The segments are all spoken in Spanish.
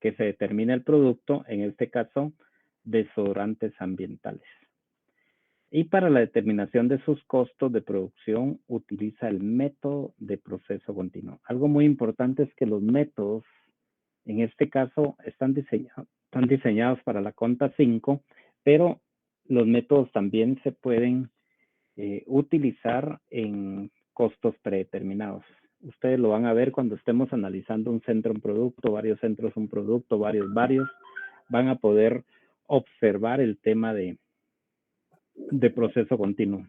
que se determina el producto, en este caso, desodorantes ambientales. Y para la determinación de sus costos de producción, utiliza el método de proceso continuo. Algo muy importante es que los métodos, en este caso, están diseñados para la conta 5, pero los métodos también se pueden utilizar en costos predeterminados. Ustedes lo van a ver cuando estemos analizando un centro, un producto, varios centros, un producto, varios, van a poder observar el tema de proceso continuo.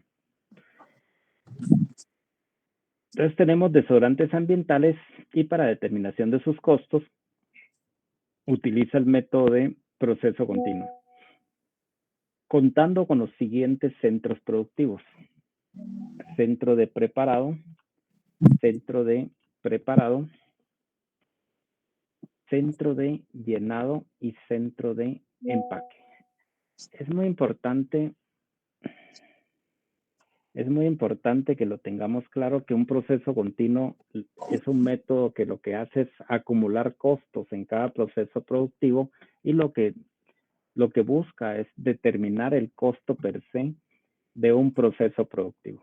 Entonces tenemos desodorantes ambientales y para determinación de sus costos utiliza el método de proceso continuo, contando con los siguientes centros productivos: centro de preparado, centro de preparado, centro de llenado y centro de empaque. Es muy importante que lo tengamos claro, que un proceso continuo es un método que lo que hace es acumular costos en cada proceso productivo y lo que busca es determinar el costo per se de un proceso productivo,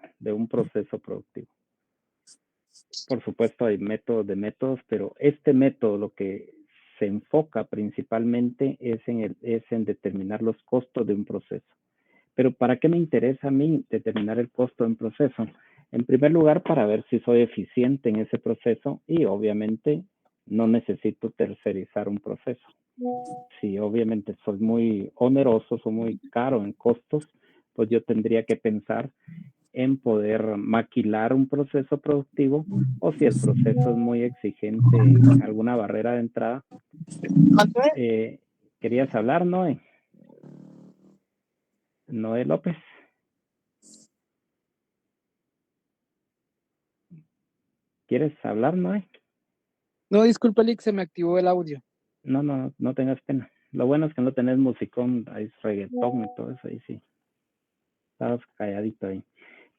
Por supuesto hay métodos de métodos, pero este método lo que se enfoca principalmente es en determinar los costos de un proceso. Pero ¿para qué me interesa a mí determinar el costo de un proceso? En primer lugar, para ver si soy eficiente en ese proceso y obviamente no necesito tercerizar un proceso. Si obviamente soy muy oneroso, soy muy caro en costos, pues yo tendría que pensar en poder maquilar un proceso productivo, o si el proceso es muy exigente en alguna barrera de entrada. ¿Querías hablar, Noé? Noé López. ¿Quieres hablar, Noé? No, disculpa, Lick, se me activó el audio. No tengas pena. Lo bueno es que no tenés musicón, hay reggaetón y todo eso, ahí sí. Estabas calladito ahí.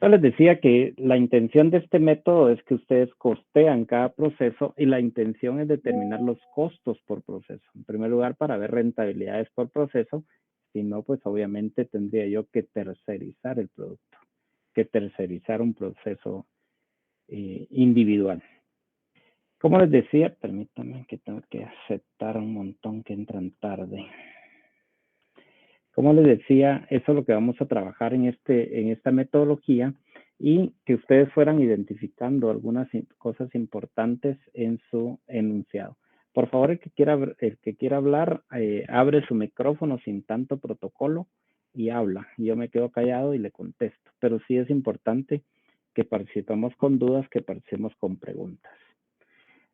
Yo les decía que la intención de este método es que ustedes costean cada proceso y la intención es determinar los costos por proceso. En primer lugar, para ver rentabilidades por proceso. Si no, pues obviamente tendría yo que tercerizar el producto, que tercerizar un proceso individual. Como les decía, permítanme que tengo que aceptar un montón que entran tarde. Como les decía, eso es lo que vamos a trabajar en esta metodología, y que ustedes fueran identificando algunas cosas importantes en su enunciado. Por favor, el que quiera hablar, abre su micrófono sin tanto protocolo y habla. Yo me quedo callado y le contesto. Pero sí es importante que participemos con dudas, que participemos con preguntas.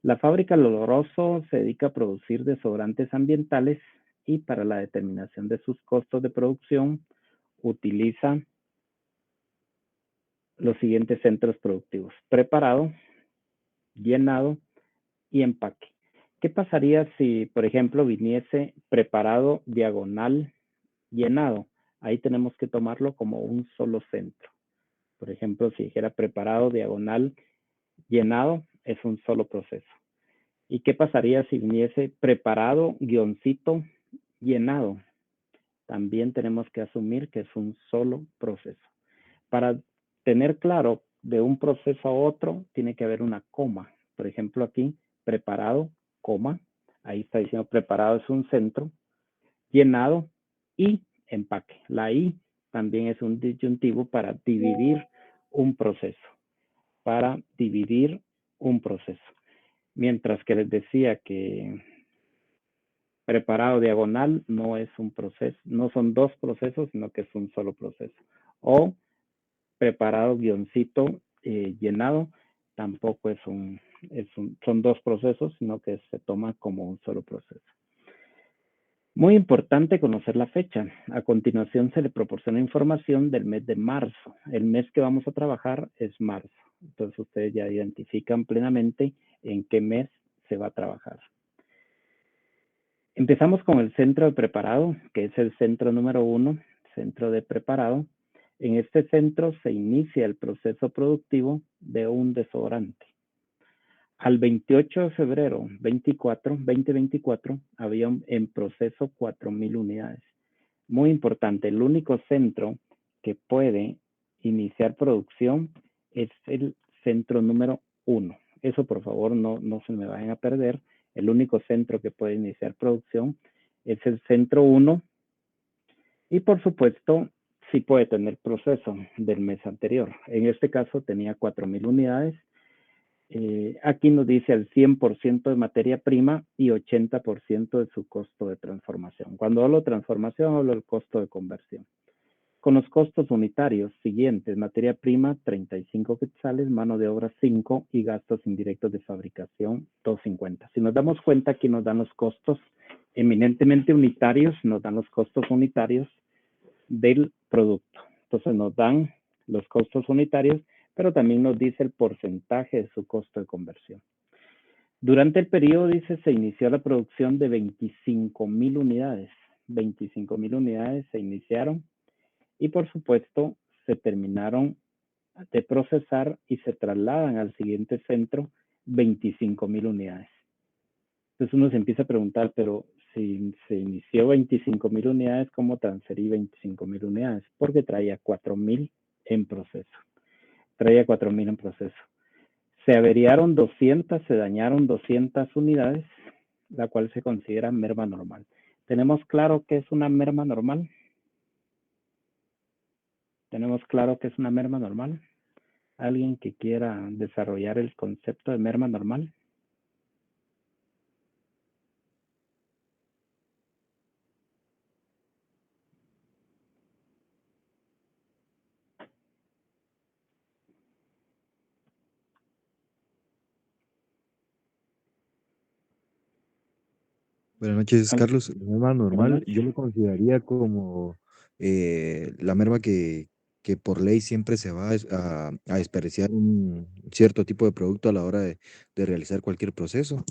La fábrica Oloroso se dedica a producir desodorantes ambientales y para la determinación de sus costos de producción utiliza los siguientes centros productivos: preparado, llenado y empaque. ¿Qué pasaría si, por ejemplo, viniese preparado, diagonal, llenado? Ahí tenemos que tomarlo como un solo centro. Por ejemplo, si dijera preparado, diagonal, llenado, es un solo proceso. ¿Y qué pasaría si viniese preparado, guioncito, llenado? También tenemos que asumir que es un solo proceso. Para tener claro de un proceso a otro, tiene que haber una coma. Por ejemplo, aquí, preparado, coma. Ahí está diciendo preparado es un centro, llenado y empaque. La I también es un disyuntivo para dividir un proceso. Mientras que les decía que preparado diagonal no es un proceso, no son dos procesos, sino que es un solo proceso. O preparado guioncito llenado tampoco son dos procesos, sino que se toma como un solo proceso. Muy importante conocer la fecha. A continuación se le proporciona información del mes de marzo. El mes que vamos a trabajar es marzo. Entonces ustedes ya identifican plenamente en qué mes se va a trabajar. Empezamos con el centro de preparado, que es el centro número 1, centro de preparado. En este centro se inicia el proceso productivo de un desodorante. Al 28 de febrero 2024, había en proceso 4,000 unidades. Muy importante, el único centro que puede iniciar producción es el centro número 1. Eso por favor no se me vayan a perder. El único centro que puede iniciar producción es el centro 1 y por supuesto sí puede tener proceso del mes anterior. En este caso tenía 4,000 unidades. Aquí nos dice el 100% de materia prima y 80% de su costo de transformación. Cuando hablo de transformación, hablo del costo de conversión. Con los costos unitarios siguientes: materia prima 35 quetzales, mano de obra 5 y gastos indirectos de fabricación 250. Si nos damos cuenta, aquí nos dan los costos eminentemente unitarios, nos dan los costos unitarios del producto. Entonces nos dan los costos unitarios, pero también nos dice el porcentaje de su costo de conversión. Durante el periodo, dice, se inició la producción de 25,000 unidades. 25,000 unidades se iniciaron y por supuesto se terminaron de procesar y se trasladan al siguiente centro 25,000 unidades. Entonces uno se empieza a preguntar, pero si se inició 25,000 unidades, ¿cómo transferí 25,000 unidades? Porque traía 4,000 en proceso. Traía 4,000 en proceso. Se averiaron 200, se dañaron 200 unidades, la cual se considera merma normal. ¿Tenemos claro qué es una merma normal? ¿Tenemos claro qué es una merma normal? ¿Alguien que quiera desarrollar el concepto de merma normal? Buenas noches, Carlos. La merma Buenas normal, noches. yo lo consideraría como la merma que por ley siempre se va a desperdiciar un cierto tipo de producto a la hora de realizar cualquier proceso.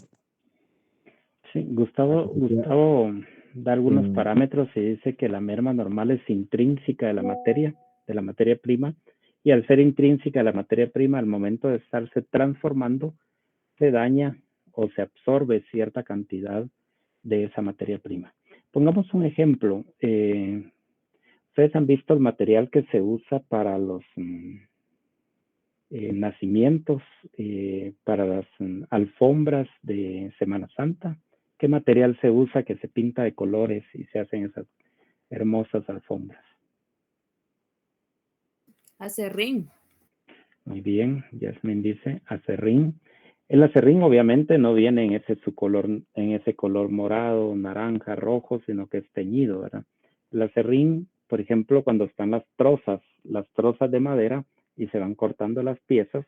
Sí, A que se queda Gustavo da algunos en- parámetros y dice que la merma normal es intrínseca de la materia prima, y al ser intrínseca de la materia prima, al momento de estarse transformando, se daña o se absorbe cierta cantidad de esa materia prima. Pongamos un ejemplo. Ustedes han visto el material que se usa para los nacimientos, para las alfombras de Semana Santa. ¿Qué material se usa que se pinta de colores y se hacen esas hermosas alfombras? Acerrín. Muy bien, Yasmin dice acerrín. El acerrín obviamente no viene en ese color morado, naranja, rojo, sino que es teñido, ¿verdad? El acerrín, por ejemplo, cuando están las trozas de madera y se van cortando las piezas,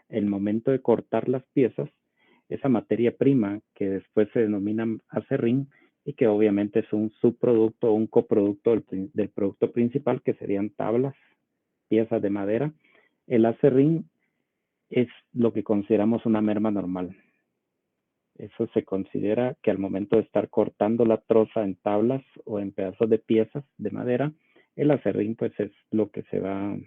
el momento de cortar las piezas, esa materia prima que después se denomina acerrín y que obviamente es un subproducto o un coproducto del producto principal, que serían tablas, piezas de madera. El acerrín es lo que consideramos una merma normal. Eso se considera que al momento de estar cortando la troza en tablas o en pedazos de piezas de madera, el acerrín pues es lo que se va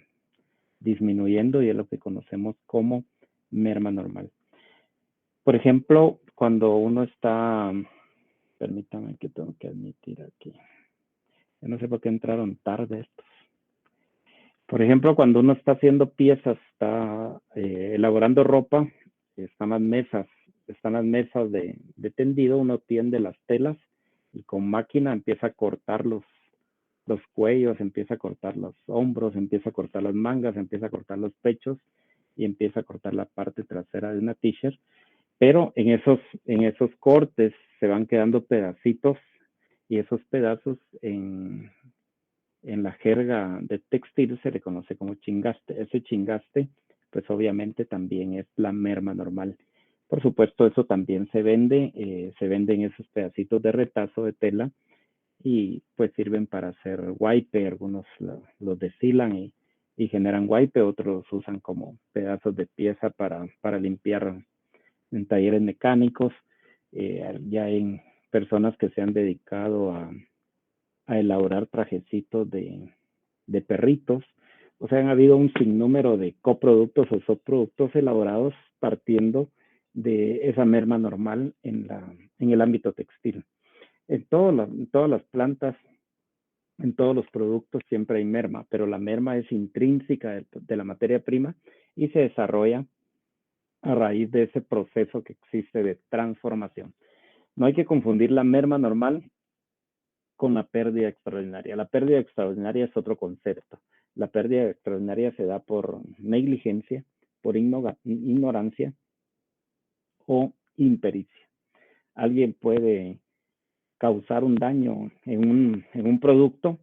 disminuyendo y es lo que conocemos como merma normal. Por ejemplo, cuando uno está, permítame que tengo que admitir aquí, yo no sé por qué entraron tarde estos. Por ejemplo, cuando uno está haciendo piezas, está elaborando ropa, están las mesas de tendido, uno tiende las telas y con máquina empieza a cortar los cuellos, empieza a cortar los hombros, empieza a cortar las mangas, empieza a cortar los pechos y empieza a cortar la parte trasera de una t-shirt. Pero en esos cortes se van quedando pedacitos y esos pedazos en la jerga de textil se le conoce como chingaste. Ese chingaste, pues obviamente también es la merma normal. Por supuesto, eso también se venden esos pedacitos de retazo de tela y pues sirven para hacer wipe. Algunos los deshilan y generan wipe, otros usan como pedazos de pieza para limpiar en talleres mecánicos. Ya hay personas que se han dedicado a elaborar trajecitos de perritos. O sea, han habido un sinnúmero de coproductos o subproductos elaborados partiendo de esa merma normal en el ámbito textil. En todas las plantas, en todos los productos siempre hay merma, pero la merma es intrínseca de la materia prima y se desarrolla a raíz de ese proceso que existe de transformación. No hay que confundir la merma normal con la pérdida extraordinaria. La pérdida extraordinaria es otro concepto. La pérdida extraordinaria se da por negligencia, por ignorancia o impericia. Alguien puede causar un daño en un producto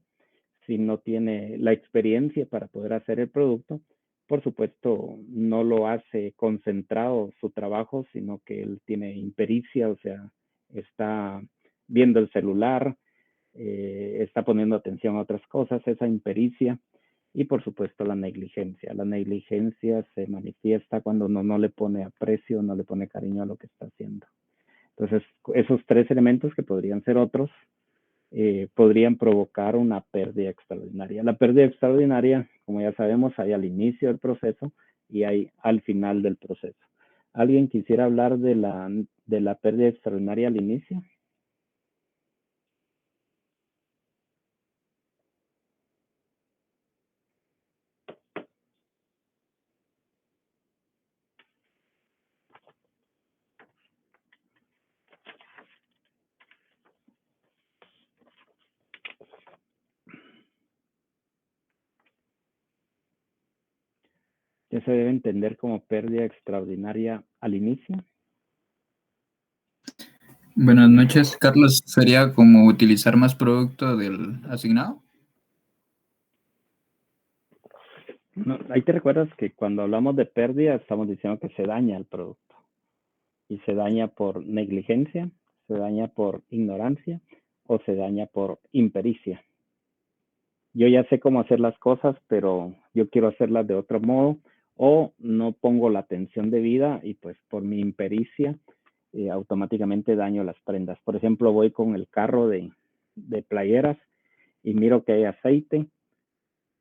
si no tiene la experiencia para poder hacer el producto. Por supuesto, no lo hace concentrado su trabajo, sino que él tiene impericia, o sea, está viendo el celular, está poniendo atención a otras cosas, esa impericia. Y por supuesto la negligencia. La negligencia se manifiesta cuando uno no le pone aprecio, no le pone cariño a lo que está haciendo. Entonces, esos tres elementos, que podrían ser otros, podrían provocar una pérdida extraordinaria. La pérdida extraordinaria, como ya sabemos, hay al inicio del proceso y hay al final del proceso. ¿Alguien quisiera hablar de la pérdida extraordinaria al inicio? ¿Qué se debe entender como pérdida extraordinaria al inicio? Buenas noches, Carlos. ¿Sería como utilizar más producto del asignado? No, ahí te recuerdas que cuando hablamos de pérdida estamos diciendo que se daña el producto. Y se daña por negligencia, se daña por ignorancia o se daña por impericia. Yo ya sé cómo hacer las cosas, pero yo quiero hacerlas de otro modo, o no pongo la atención debida y pues por mi impericia automáticamente daño las prendas. Por ejemplo, voy con el carro de playeras y miro que hay aceite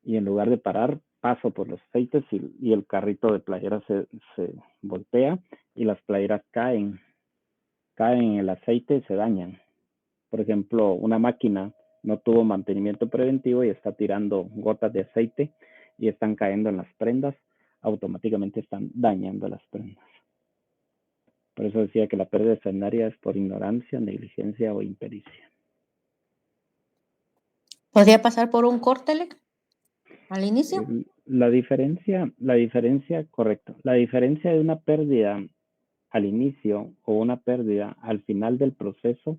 y en lugar de parar, paso por los aceites y el carrito de playeras se voltea y las playeras caen en el aceite y se dañan. Por ejemplo, una máquina no tuvo mantenimiento preventivo y está tirando gotas de aceite y están cayendo en las prendas, automáticamente están dañando las prendas. Por eso decía que la pérdida extraordinaria es por ignorancia, negligencia o impericia. ¿Podría pasar por un córtele al inicio? La diferencia, correcto. La diferencia de una pérdida al inicio o una pérdida al final del proceso.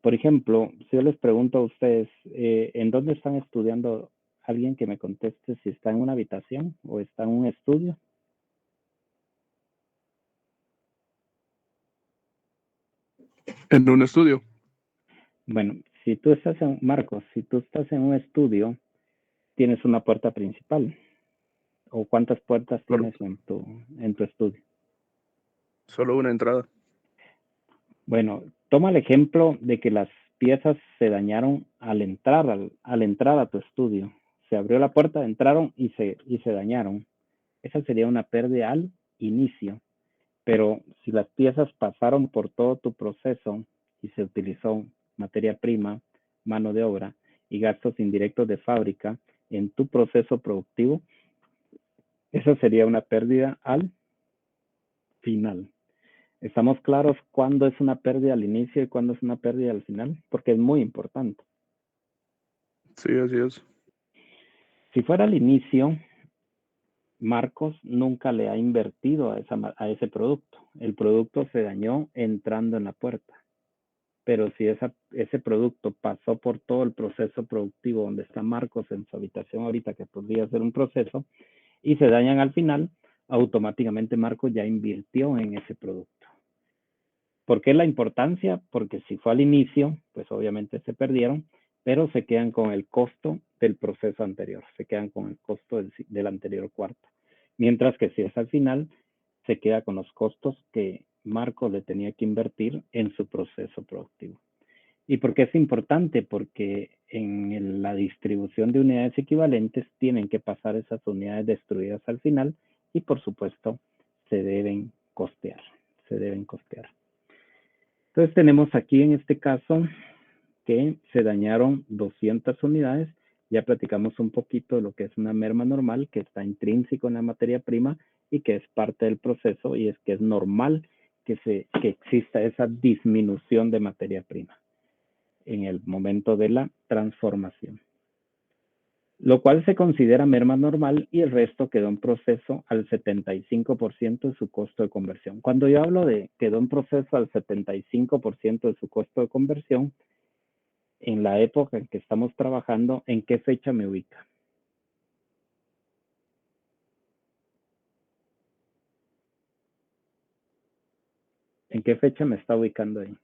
Por ejemplo, si yo les pregunto a ustedes, ¿en dónde están estudiando? Alguien que me conteste si está en una habitación o está en un estudio. En un estudio. Bueno, si tú estás Marcos, si tú estás en un estudio, tienes una puerta principal. ¿O cuántas puertas tienes en tu estudio? Solo una entrada. Bueno, toma el ejemplo de que las piezas se dañaron al entrar a tu estudio. Se abrió la puerta, entraron y se dañaron. Esa sería una pérdida al inicio. Pero si las piezas pasaron por todo tu proceso y se utilizó materia prima, mano de obra y gastos indirectos de fábrica en tu proceso productivo, esa sería una pérdida al final. ¿Estamos claros cuándo es una pérdida al inicio y cuándo es una pérdida al final? Porque es muy importante. Sí, así es. Si fuera al inicio, Marcos nunca le ha invertido a ese producto. El producto se dañó entrando en la puerta. Pero si ese producto pasó por todo el proceso productivo donde está Marcos en su habitación ahorita, que podría ser un proceso, y se dañan al final, automáticamente Marcos ya invirtió en ese producto. ¿Por qué la importancia? Porque si fue al inicio, pues obviamente se perdieron, pero se quedan con el costo del proceso anterior, se quedan con el costo del anterior cuarto. Mientras que si es al final, se queda con los costos que Marcos le tenía que invertir en su proceso productivo. ¿Y por qué es importante? Porque en la distribución de unidades equivalentes tienen que pasar esas unidades destruidas al final y por supuesto se deben costear, se deben costear. Entonces tenemos aquí en este caso que se dañaron 200 unidades. Ya platicamos un poquito de lo que es una merma normal, que está intrínseco en la materia prima y que es parte del proceso, y es que es normal que exista esa disminución de materia prima en el momento de la transformación, lo cual se considera merma normal, y el resto quedó en proceso al 75% de su costo de conversión. Cuando yo hablo de quedó en proceso al 75% de su costo de conversión, en la época en que estamos trabajando, ¿en qué fecha me ubica? ¿En qué fecha me está ubicando ahí?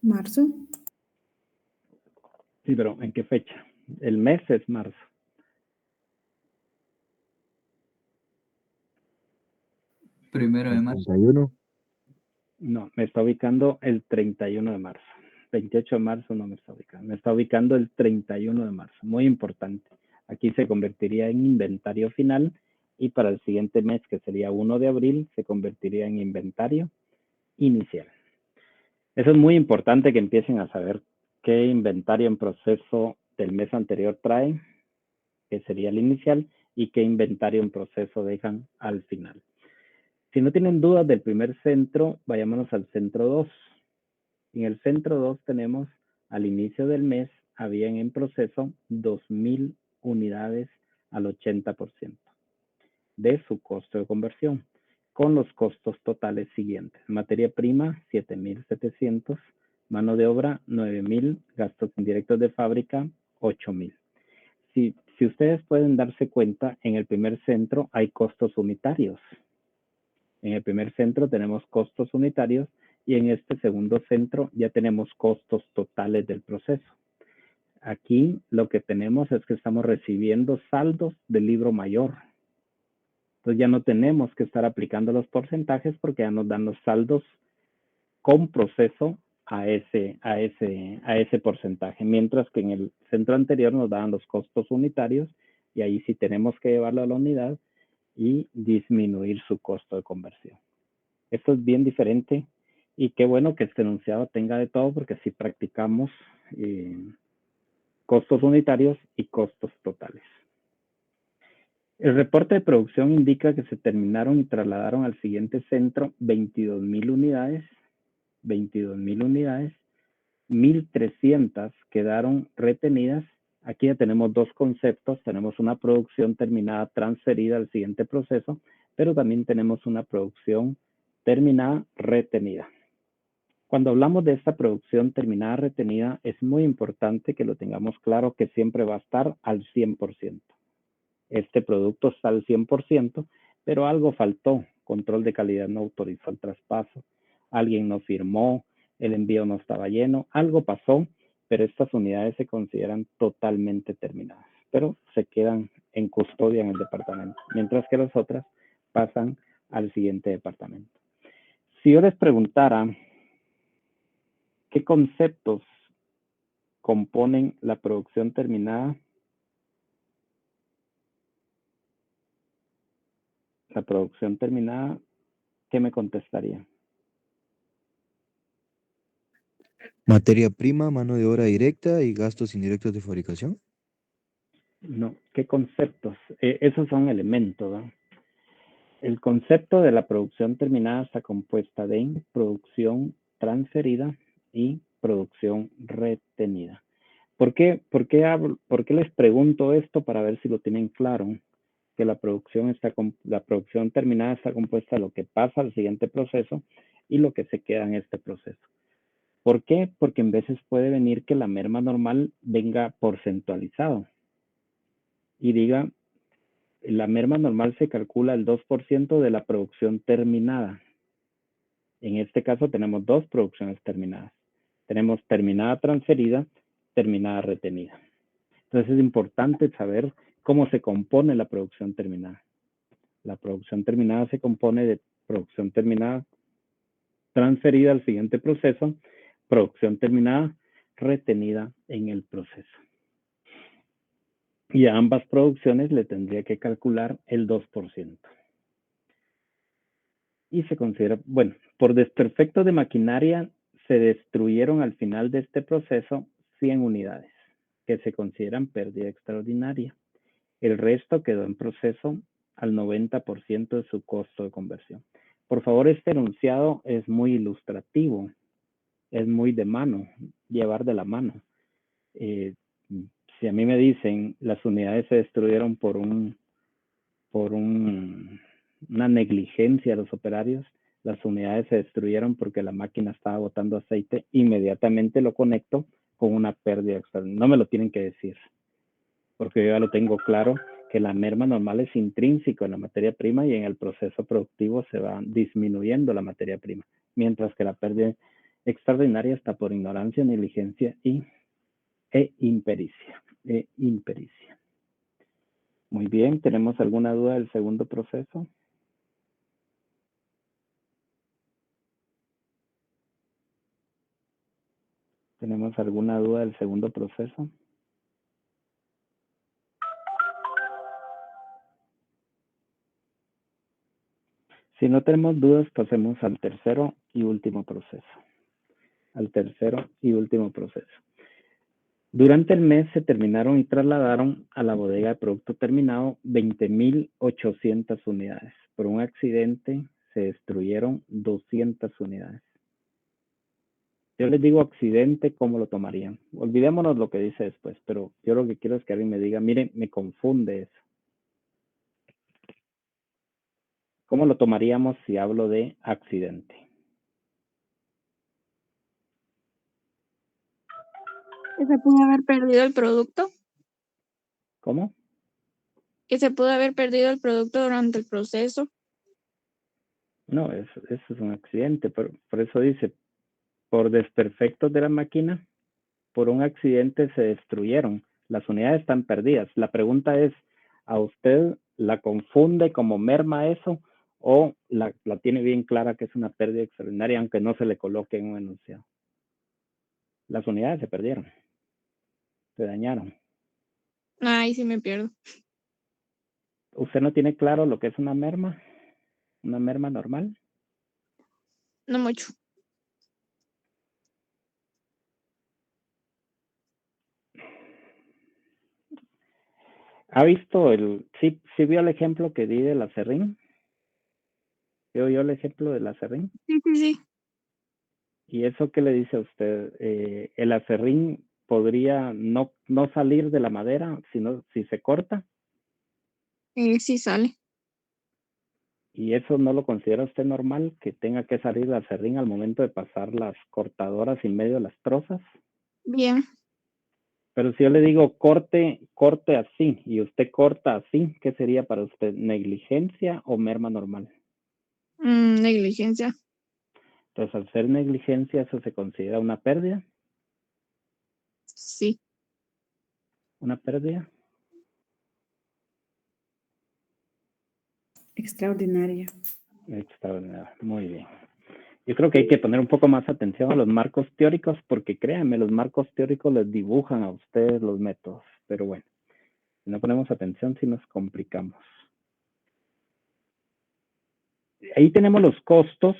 Marzo. Sí, pero ¿en qué fecha? El mes es marzo. Primero de El marzo. 31. No, me está ubicando el 31 de marzo. 28 de marzo no me está ubicando. Me está ubicando el 31 de marzo. Muy importante. Aquí se convertiría en inventario final, y para el siguiente mes, que sería 1 de abril, se convertiría en inventario inicial. Eso es muy importante, que empiecen a saber qué inventario en proceso del mes anterior traen, que sería el inicial, y qué inventario en proceso dejan al final. Si no tienen dudas del primer centro, vayámonos al centro 2. En el centro 2 tenemos, al inicio del mes, habían en proceso 2,000 unidades al 80% de su costo de conversión, con los costos totales siguientes: materia prima 7,700, mano de obra 9,000, gastos indirectos de fábrica 8,000. Si ustedes pueden darse cuenta, en el primer centro hay costos unitarios. En el primer centro tenemos costos unitarios, y en este segundo centro ya tenemos costos totales del proceso. Aquí lo que tenemos es que estamos recibiendo saldos del libro mayor. Entonces ya no tenemos que estar aplicando los porcentajes, porque ya nos dan los saldos con proceso a ese porcentaje, mientras que en el centro anterior nos daban los costos unitarios, y ahí sí tenemos que llevarlo a la unidad y disminuir su costo de conversión. Esto es bien diferente, y qué bueno que este enunciado tenga de todo, porque así practicamos costos unitarios y costos totales. El reporte de producción indica que se terminaron y trasladaron al siguiente centro 22,000 unidades, 1,300 quedaron retenidas. Aquí ya tenemos dos conceptos: tenemos una producción terminada transferida al siguiente proceso, pero también tenemos una producción terminada retenida. Cuando hablamos de esta producción terminada retenida, es muy importante que lo tengamos claro, que siempre va a estar al 100%. Este producto está al 100%, pero algo faltó. Control de calidad no autorizó el traspaso, alguien no firmó, el envío no estaba lleno, algo pasó, pero estas unidades se consideran totalmente terminadas, pero se quedan en custodia en el departamento, mientras que las otras pasan al siguiente departamento. Si yo les preguntara qué conceptos componen la producción terminada, ¿qué me contestaría? Materia prima, mano de obra directa y gastos indirectos de fabricación. No, ¿qué conceptos? Esos son elementos, ¿no? El concepto de la producción terminada está compuesta de producción transferida y producción retenida. ¿Por qué les pregunto esto? Para ver si lo tienen claro, que la producción terminada está compuesta de lo que pasa al siguiente proceso y lo que se queda en este proceso. ¿Por qué? Porque en veces puede venir que la merma normal venga porcentualizado y diga: la merma normal se calcula el 2% de la producción terminada. En este caso tenemos dos producciones terminadas. Tenemos terminada transferida, terminada retenida. Entonces es importante saber cómo se compone la producción terminada. La producción terminada se compone de producción terminada transferida al siguiente proceso, producción terminada retenida en el proceso. Y a ambas producciones le tendría que calcular el 2%. Y se considera, bueno, por desperfecto de maquinaria se destruyeron al final de este proceso 100 unidades, que se consideran pérdida extraordinaria. El resto quedó en proceso al 90% de su costo de conversión. Por favor, este enunciado es muy ilustrativo, es muy de mano, llevar de la mano. Si a mí me dicen las unidades se destruyeron por una negligencia de los operarios, las unidades se destruyeron porque la máquina estaba botando aceite, inmediatamente lo conecto con una pérdida extraordinaria. No me lo tienen que decir, porque yo ya lo tengo claro que la merma normal es intrínseco en la materia prima y en el proceso productivo se va disminuyendo la materia prima, mientras que la pérdida extraordinaria está por ignorancia, negligencia e impericia. Muy bien, ¿tenemos alguna duda del segundo proceso? ¿Tenemos alguna duda del segundo proceso? Si no tenemos dudas, pasemos al tercero y último proceso. Durante el mes se terminaron y trasladaron a la bodega de producto terminado 20.800 unidades. Por un accidente se destruyeron 200 unidades. Yo les digo accidente, ¿cómo lo tomarían? Olvidémonos lo que dice después, pero yo lo que quiero es que alguien me diga, miren, me confunde eso. ¿Cómo lo tomaríamos si hablo de accidente? ¿Que se pudo haber perdido el producto? ¿Cómo? ¿Que se pudo haber perdido el producto durante el proceso? No, eso es un accidente, pero por eso dice, por desperfectos de la máquina, por un accidente se destruyeron. Las unidades están perdidas. La pregunta es, ¿a usted la confunde como merma eso o la tiene bien clara que es una pérdida extraordinaria aunque no se le coloque en un enunciado? Las unidades se perdieron, se dañaron. Ay, sí me pierdo. ¿Usted no tiene claro lo que es una merma? ¿Una merma normal? No mucho. ¿Ha visto sí vio el ejemplo que di del acerrín? ¿Vio yo el ejemplo del acerrín? Sí. ¿Y eso qué le dice a usted? ¿El acerrín podría no salir de la madera si se corta? Sí sale. ¿Y eso no lo considera usted normal, que tenga que salir el acerrín al momento de pasar las cortadoras en medio de las trozas? Bien. Pero si yo le digo corte así y usted corta así, ¿qué sería para usted? ¿Negligencia o merma normal? Negligencia. Entonces, al ser negligencia, ¿eso se considera una pérdida? Sí. ¿Una pérdida? Extraordinaria. Extraordinario, muy bien. Yo creo que hay que poner un poco más atención a los marcos teóricos porque créanme, los marcos teóricos les dibujan a ustedes los métodos. Pero bueno, si no ponemos atención, sí nos complicamos. Ahí tenemos los costos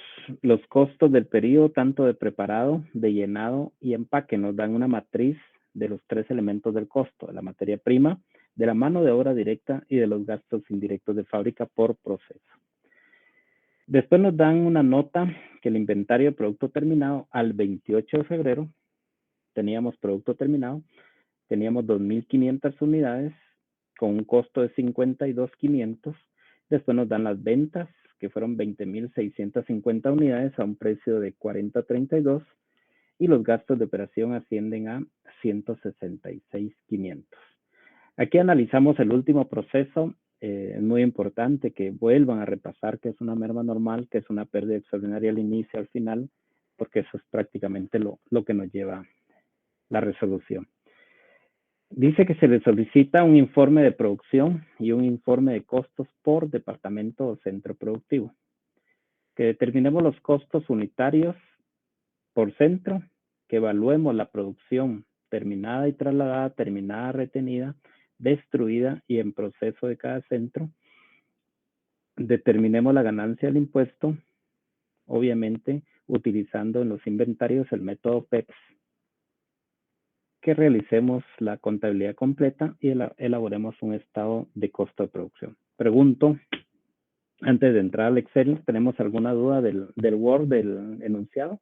del periodo tanto de preparado, de llenado y empaque. Nos dan una matriz de los tres elementos del costo, de la materia prima, de la mano de obra directa y de los gastos indirectos de fábrica por proceso. Después nos dan una nota que el inventario de producto terminado al 28 de febrero, teníamos producto terminado, teníamos 2.500 unidades con un costo de 52.500. Después nos dan las ventas, que fueron 20.650 unidades a un precio de 40.32 y los gastos de operación ascienden a 166.500. Aquí analizamos el último proceso. Es muy importante que vuelvan a repasar qué es una merma normal, qué es una pérdida extraordinaria al inicio, al final, porque eso es prácticamente lo que nos lleva la resolución. Dice que se le solicita un informe de producción y un informe de costos por departamento o centro productivo. Que determinemos los costos unitarios por centro, que evaluemos la producción terminada y trasladada, terminada, retenida, destruida y en proceso de cada centro. Determinemos la ganancia del impuesto, obviamente utilizando en los inventarios el método PEPS. Que realicemos la contabilidad completa y elaboremos un estado de costo de producción. Pregunto, antes de entrar al Excel, ¿tenemos alguna duda del Word, del enunciado?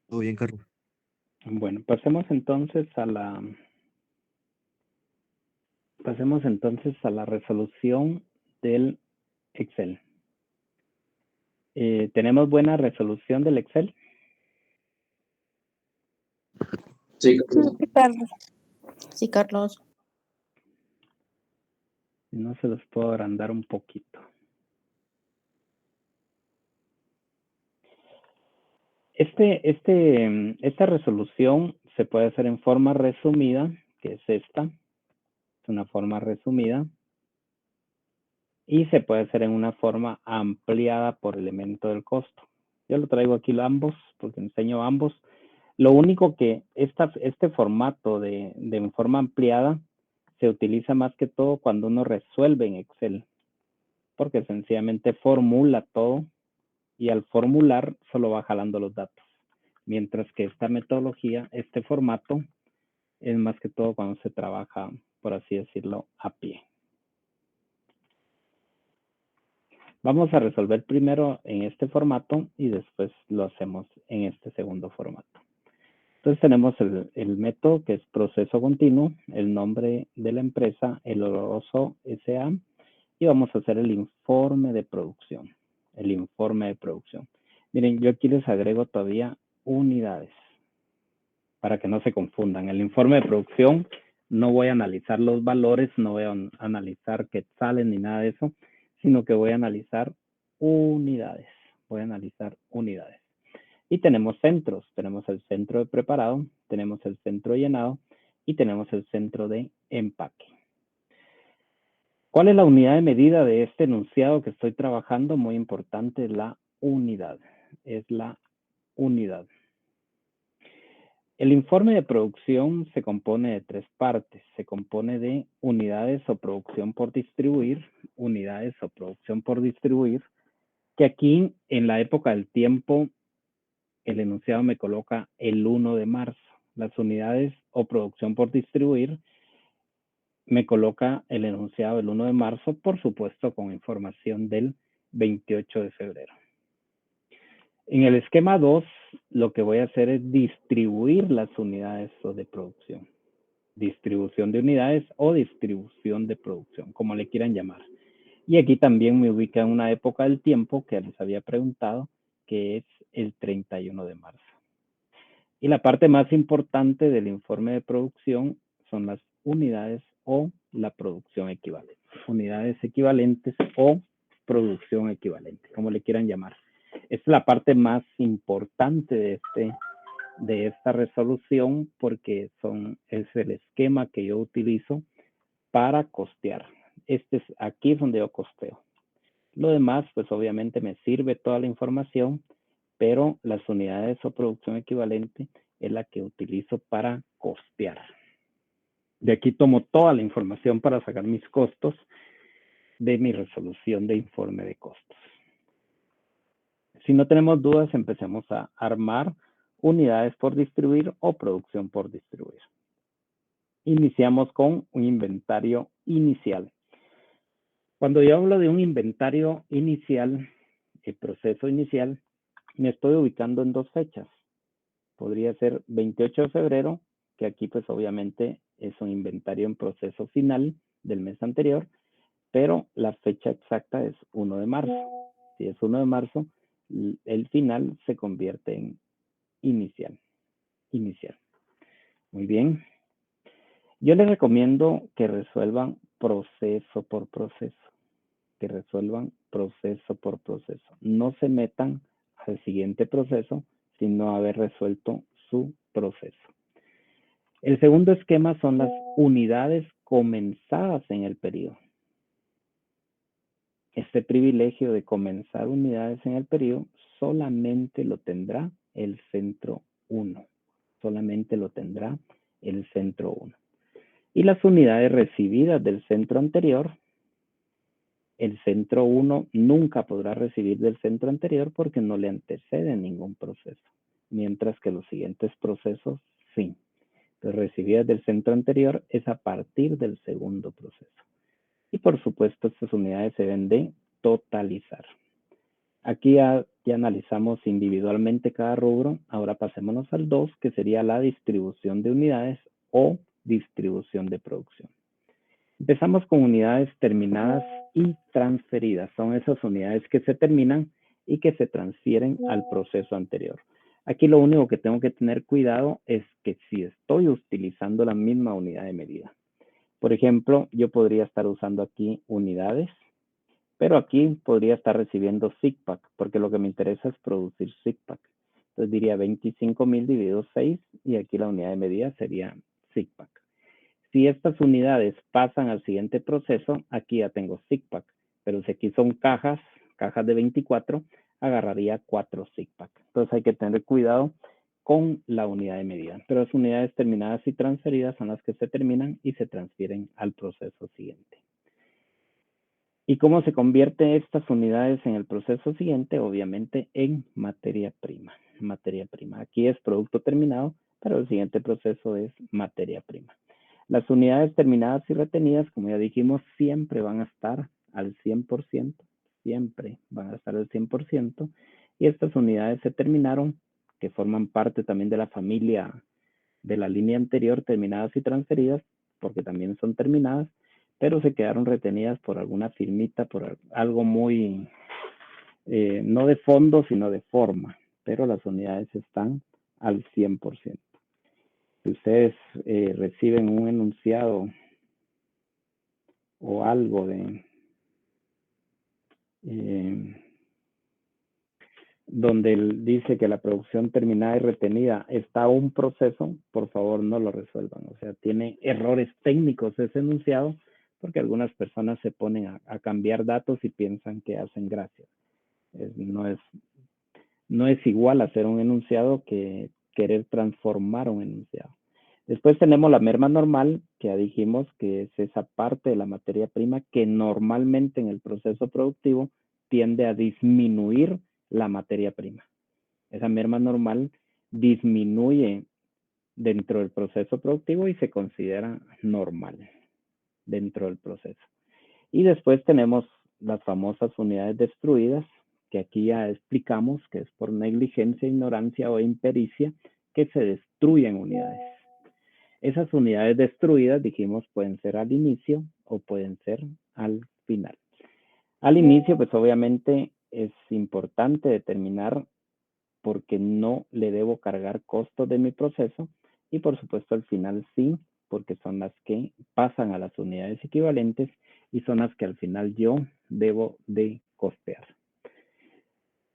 Todo bien, Carlos. Bueno, pasemos entonces a la resolución del Excel. ¿Tenemos buena resolución del Excel? Sí, Carlos. Si no, se los puedo agrandar un poquito. Esta resolución se puede hacer en forma resumida, que es esta. Es una forma resumida. Y se puede hacer en una forma ampliada por elemento del costo. Yo lo traigo aquí ambos, porque enseño ambos. Lo único que este formato de forma ampliada se utiliza más que todo cuando uno resuelve en Excel, porque sencillamente formula todo y al formular solo va jalando los datos. Mientras que esta metodología, este formato, es más que todo cuando se trabaja, por así decirlo, a pie. Vamos a resolver primero en este formato y después lo hacemos en este segundo formato. Entonces tenemos el método que es proceso continuo, el nombre de la empresa, el Oloroso S.A. y vamos a hacer el informe de producción. El informe de producción. Miren, yo aquí les agrego todavía unidades para que no se confundan. El informe de producción no voy a analizar los valores, no voy a analizar quetzales ni nada de eso, sino que voy a analizar unidades. Voy a analizar unidades. Y tenemos centros. Tenemos el centro de preparado, tenemos el centro de llenado y tenemos el centro de empaque. ¿Cuál es la unidad de medida de este enunciado que estoy trabajando? Muy importante, la unidad. Es la unidad. El informe de producción se compone de 3 partes. Se compone de unidades o producción por distribuir, unidades o producción por distribuir, que aquí en la época del tiempo el enunciado me coloca el 1 de marzo. Las unidades o producción por distribuir me coloca el enunciado el 1 de marzo, por supuesto con información del 28 de febrero. En el esquema 2, lo que voy a hacer es distribuir las unidades de producción. Distribución de unidades o distribución de producción, como le quieran llamar. Y aquí también me ubica en una época del tiempo que les había preguntado, que es el 31 de marzo. Y la parte más importante del informe de producción son las unidades o la producción equivalente. Unidades equivalentes o producción equivalente, como le quieran llamar. Esta es la parte más importante de esta resolución porque es el esquema que yo utilizo para costear. Aquí es donde yo costeo. Lo demás, pues obviamente me sirve toda la información, pero las unidades o producción equivalente es la que utilizo para costear. De aquí tomo toda la información para sacar mis costos de mi resolución de informe de costos. Si no tenemos dudas, empecemos a armar unidades por distribuir o producción por distribuir. Iniciamos con un inventario inicial. Cuando yo hablo de un inventario inicial, el proceso inicial, me estoy ubicando en 2 fechas. Podría ser 28 de febrero, que aquí pues obviamente es un inventario en proceso final del mes anterior, pero la fecha exacta es 1 de marzo. Si es 1 de marzo, el final se convierte en inicial. Muy bien. Yo les recomiendo que resuelvan proceso por proceso. Que resuelvan proceso por proceso. No se metan al siguiente proceso sin no haber resuelto su proceso. El segundo esquema son las unidades comenzadas en el periodo. este privilegio de comenzar unidades en el periodo solamente lo tendrá el centro 1. Solamente lo tendrá el centro 1. Y las unidades recibidas del centro anterior, el centro 1 nunca podrá recibir del centro anterior porque no le antecede ningún proceso, mientras que los siguientes procesos sí. Las recibidas del centro anterior es a partir del segundo proceso. Y por supuesto, estas unidades se deben de totalizar. Aquí ya analizamos individualmente cada rubro. Ahora pasémonos al 2, que sería la distribución de unidades o distribución de producción. Empezamos con unidades terminadas y transferidas. Son esas unidades que se terminan y que se transfieren al proceso anterior. Aquí lo único que tengo que tener cuidado es que si estoy utilizando la misma unidad de medida. Por ejemplo, yo podría estar usando aquí unidades, pero aquí podría estar recibiendo SIGPAC, porque lo que me interesa es producir SIGPAC. Entonces diría 25,000 dividido 6 y aquí la unidad de medida sería SIGPAC. Si estas unidades pasan al siguiente proceso, aquí ya tengo SIGPAC, pero si aquí son cajas de 24, agarraría 4 SIGPAC. Entonces hay que tener cuidado con la unidad de medida. Pero las unidades terminadas y transferidas son las que se terminan y se transfieren al proceso siguiente. ¿Y cómo se convierte estas unidades en el proceso siguiente? Obviamente en materia prima. Materia prima. Aquí es producto terminado, pero el siguiente proceso es materia prima. Las unidades terminadas y retenidas, como ya dijimos, siempre van a estar al 100%. Siempre van a estar al 100%. Y estas unidades se terminaron, que forman parte también de la familia de la línea anterior, terminadas y transferidas, porque también son terminadas, pero se quedaron retenidas por alguna firmita, por algo muy, no de fondo, sino de forma, pero las unidades están al 100%. Si ustedes reciben un enunciado o algo de donde dice que la producción terminada y retenida está a un proceso, por favor no lo resuelvan. O sea, tiene errores técnicos ese enunciado porque algunas personas se ponen a cambiar datos y piensan que hacen gracia. No es igual hacer un enunciado que querer transformar un enunciado. Después tenemos la merma normal, que ya dijimos que es esa parte de la materia prima que normalmente en el proceso productivo tiende a disminuir la materia prima. Esa merma normal disminuye dentro del proceso productivo y se considera normal dentro del proceso. Y después tenemos las famosas unidades destruidas, que aquí ya explicamos que es por negligencia, ignorancia o impericia que se destruyen unidades. Esas unidades destruidas, dijimos, pueden ser al inicio o pueden ser al final. Al inicio, pues obviamente es importante determinar porque no le debo cargar costos de mi proceso y por supuesto al final sí, porque son las que pasan a las unidades equivalentes y son las que al final yo debo de costear.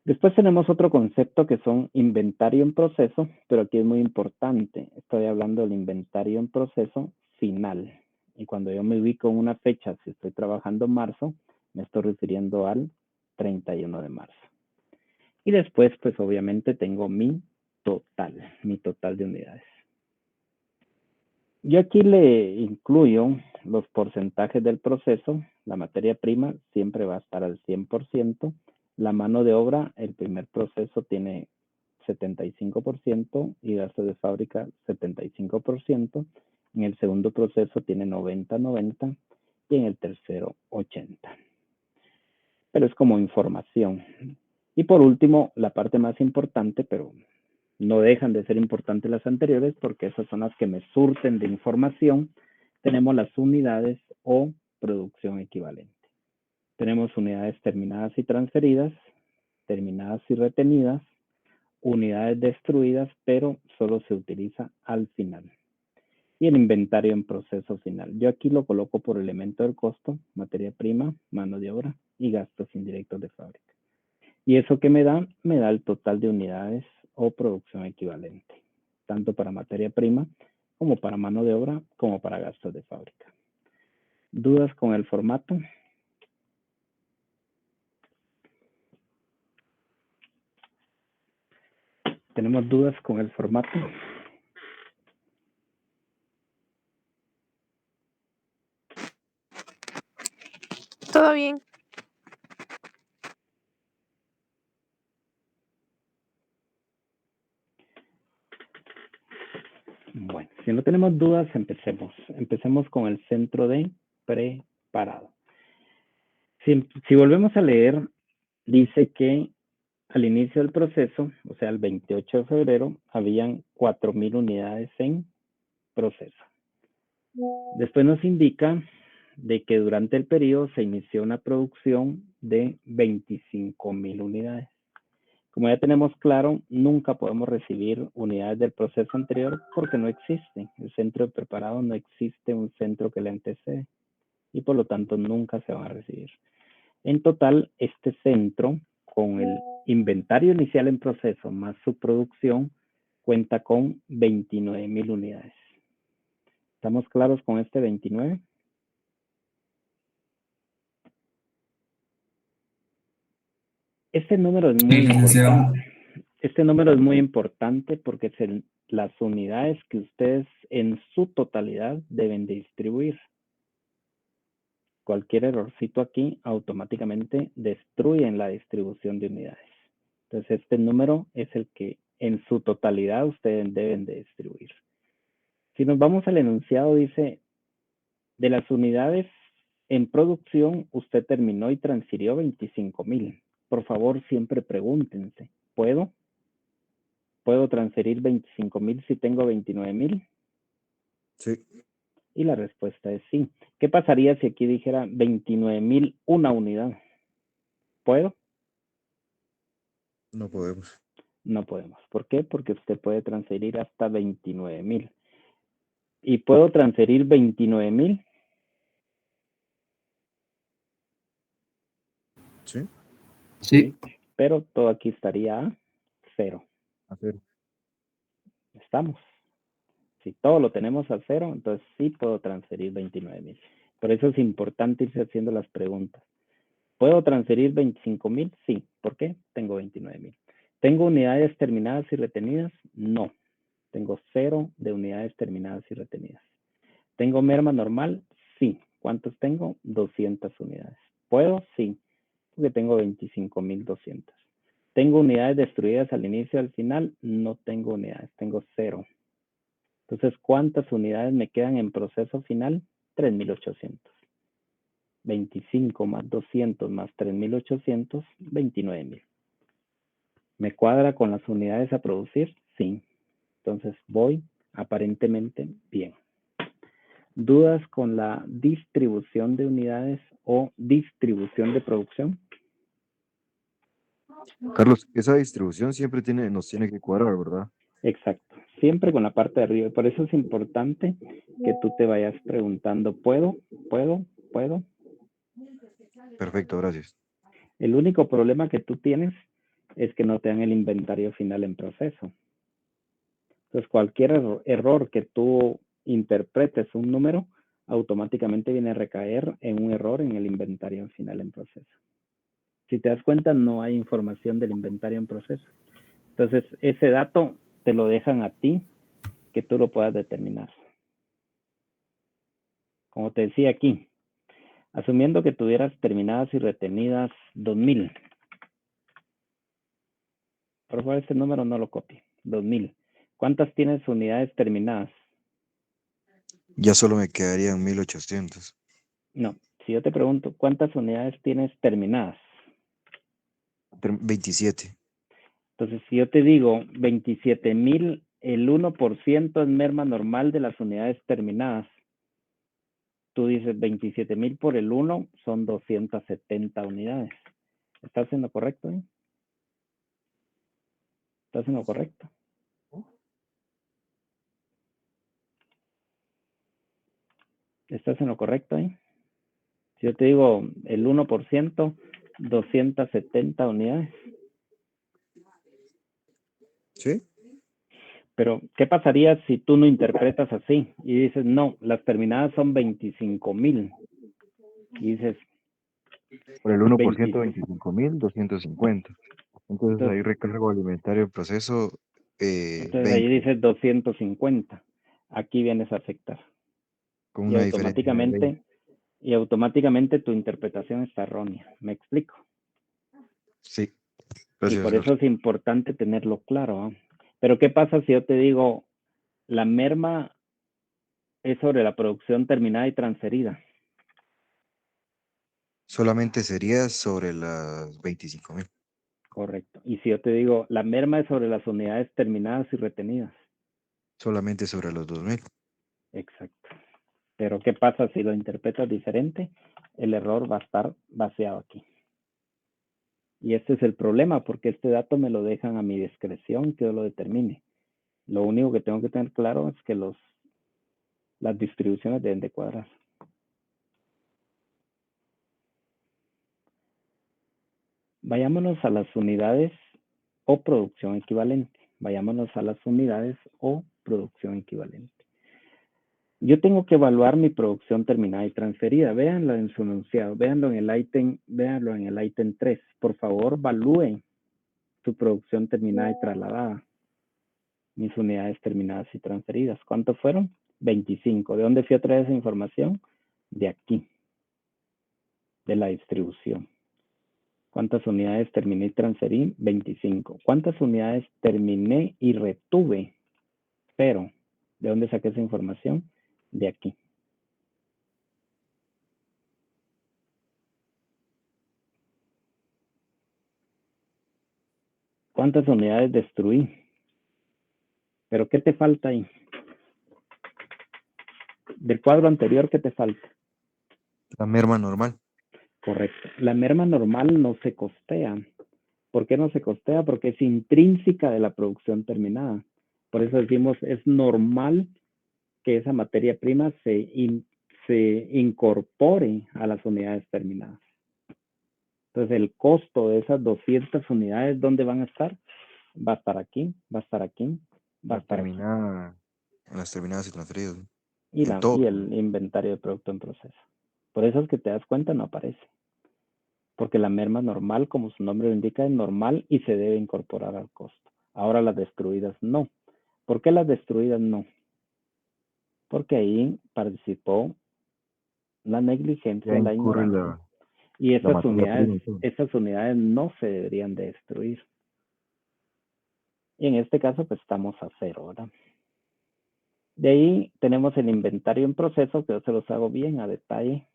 Después tenemos otro concepto que son inventario en proceso, pero aquí es muy importante. Estoy hablando del inventario en proceso final. Y cuando yo me ubico en una fecha, si estoy trabajando en marzo, me estoy refiriendo al 31 de marzo. Y después, pues obviamente tengo mi total de unidades. Yo aquí le incluyo los porcentajes del proceso. La materia prima siempre va a estar al 100%. La mano de obra, el primer proceso tiene 75% y gastos de fábrica 75%. En el segundo proceso tiene 90-90 y en el tercero 80%. Pero es como información. Y por último, la parte más importante, pero no dejan de ser importantes las anteriores porque esas son las que me surten de información. Tenemos las unidades o producción equivalente. Tenemos unidades terminadas y transferidas, terminadas y retenidas, unidades destruidas, pero solo se utiliza al final. Y el inventario en proceso final. Yo aquí lo coloco por elemento del costo, materia prima, mano de obra y gastos indirectos de fábrica. ¿Y eso qué me da? Me da el total de unidades o producción equivalente, tanto para materia prima, como para mano de obra, como para gastos de fábrica. ¿Dudas con el formato? ¿Tenemos dudas con el formato? Todo bien. Bueno, si no tenemos dudas, empecemos. Empecemos con el centro de preparado. Si volvemos a leer, dice que al inicio del proceso, o sea, el 28 de febrero, habían 4,000 unidades en proceso. Después nos indica de que durante el periodo se inició una producción de 25,000 unidades. Como ya tenemos claro, nunca podemos recibir unidades del proceso anterior porque no existe. El centro de preparado no existe un centro que le antecede y por lo tanto nunca se va a recibir. En total, este centro, con el inventario inicial en proceso más su producción, cuenta con 29,000 unidades. ¿Estamos claros con este 29? Este número es muy importante. Este número es muy importante porque es las unidades que ustedes en su totalidad deben de distribuir. Cualquier errorcito aquí automáticamente destruyen la distribución de unidades. Entonces, este número es el que en su totalidad ustedes deben de distribuir. Si nos vamos al enunciado, dice, de las unidades en producción, usted terminó y transfirió 25,000. Por favor, siempre pregúntense, ¿puedo transferir 25,000 si tengo 29,000? Sí. Y la respuesta es sí. ¿Qué pasaría si aquí dijera 29,000 una unidad? ¿Puedo? No podemos. No podemos. ¿Por qué? Porque usted puede transferir hasta 29,000. ¿Y puedo transferir 29,000? Sí. Sí. Pero todo aquí estaría a 0. A cero. Estamos. Si todo lo tenemos a 0, entonces sí puedo transferir 29,000. Por eso es importante irse haciendo las preguntas. ¿Puedo transferir 25,000? Sí. ¿Por qué? Tengo 29,000. ¿Tengo unidades terminadas y retenidas? No. Tengo 0 de unidades terminadas y retenidas. ¿Tengo merma normal? Sí. ¿Cuántos tengo? 200 unidades. ¿Puedo? Sí. Porque tengo 25,200. ¿Tengo unidades destruidas al inicio y al final? No tengo unidades. Tengo 0. Entonces, ¿cuántas unidades me quedan en proceso final? 3,800. 25 más 200 más 3,800, 29,000. ¿Me cuadra con las unidades a producir? Sí. Entonces voy aparentemente bien. ¿Dudas con la distribución de unidades o distribución de producción? Carlos, esa distribución siempre nos tiene que cuadrar, ¿verdad? Exacto. Siempre con la parte de arriba. Por eso es importante que tú te vayas preguntando, ¿puedo? Perfecto, gracias. El único problema que tú tienes es que no te dan el inventario final en proceso. Entonces, cualquier error que tú interpretes un número, automáticamente viene a recaer en un error en el inventario final en proceso. Si te das cuenta, no hay información del inventario en proceso. Entonces, ese dato te lo dejan a ti, que tú lo puedas determinar. Como te decía aquí, asumiendo que tuvieras terminadas y retenidas 2,000. Por favor, este número no lo copie. 2,000. ¿Cuántas tienes unidades terminadas? Ya solo me quedarían 1800. No. Si yo te pregunto, ¿cuántas unidades tienes terminadas? 27. Entonces, si yo te digo 27,000, el 1% es merma normal de las unidades terminadas. Tú dices 27,000 por el 1 son 270 unidades. ¿Estás en lo correcto? ¿Estás en lo correcto? ¿Estás en lo correcto? Si yo te digo el 1%, 270 unidades. ¿Sí? Pero, ¿qué pasaría si tú no interpretas así? Y dices, no, las terminadas son 25,000. Y dices... Por el 1%, 25,250. Entonces ahí recargo alimentario en proceso Entonces ahí 20, dice 250. Aquí vienes a afectar. con Y una diferencia de 20. automáticamente tu interpretación está errónea. ¿Me explico? Sí, Y gracias, por Oscar. eso es importante tenerlo claro, ¿ah? Pero ¿qué pasa si yo te digo, la merma es sobre la producción terminada y transferida? Solamente sería sobre las 25,000. Correcto. Y si yo te digo, la merma es sobre las unidades terminadas y retenidas. Solamente sobre los 2,000. Exacto. Pero ¿qué pasa si lo interpretas diferente? El error va a estar vaciado aquí. Y este es el problema, porque este dato me lo dejan a mi discreción que yo lo determine. Lo único que tengo que tener claro es que las distribuciones deben de cuadrar. Vayámonos a las unidades o producción equivalente. Vayámonos a las unidades o producción equivalente. Yo tengo que evaluar mi producción terminada y transferida. Véanlo en su enunciado, véanlo en el ítem 3. Por favor, evalúen su producción terminada y trasladada. Mis unidades terminadas y transferidas. ¿Cuántos fueron? 25. ¿De dónde fui a traer esa información? De aquí, de la distribución. ¿Cuántas unidades terminé y transferí? 25. ¿Cuántas unidades terminé y retuve? 0. ¿De dónde saqué esa información? De aquí. ¿Cuántas unidades destruí? ¿Pero qué te falta ahí? Del cuadro anterior, ¿qué te falta? La merma normal. Correcto. La merma normal no se costea. ¿Por qué no se costea? Porque es intrínseca de la producción terminada. Por eso decimos, es normal que esa materia prima se incorpore a las unidades terminadas. Entonces, el costo de esas 200 unidades, ¿dónde van a estar? Va a estar aquí, va a estar aquí, va a estar aquí. En las terminadas y transferidas. Y En todo. el inventario de producto en proceso. Por eso es que te das cuenta, no aparece. Porque la merma normal, como su nombre lo indica, es normal y se debe incorporar al costo. Ahora las destruidas no. ¿Por qué las destruidas no? Porque ahí participó la negligencia, Ya la incurre ignorancia. Y la esas materia prima y todo. unidades no se deberían de destruir. Y en este caso, pues estamos a 0, ¿verdad? De ahí tenemos el inventario en proceso, que yo se los hago bien a detalle.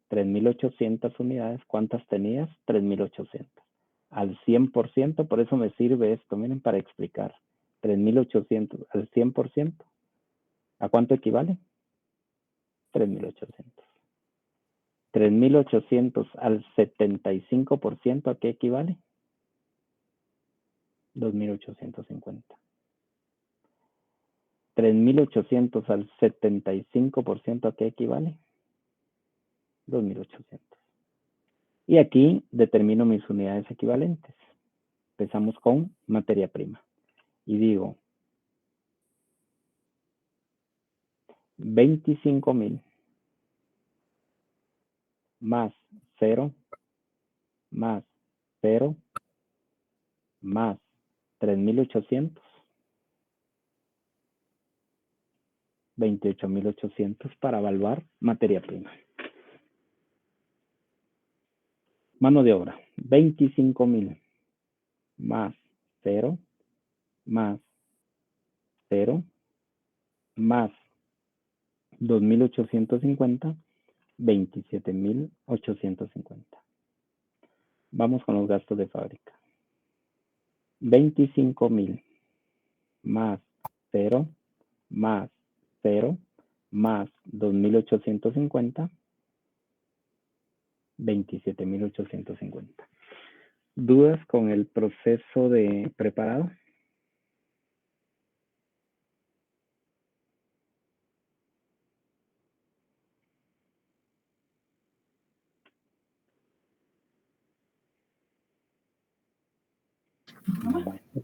3,800 unidades. ¿Cuántas tenías? 3,800. Al 100%, por eso me sirve esto, miren, para explicar. 3,800 al 100%. ¿A cuánto equivale? 3,800. 3,800 al 75%, ¿a qué equivale? 2,850. 3,800 al 75%, ¿a qué equivale? 2,800. Y aquí determino mis unidades equivalentes. Empezamos con materia prima. Y digo, 25,000 más 0 más 0 más 3,800. 28,800 para evaluar materia prima. Mano de obra, 25,000 más 0 más 0 más 2,850, 27,850. Vamos con los gastos de fábrica. 25,000 más 0 más 0 más 2,850, 27,850. ¿Dudas con el proceso de preparado?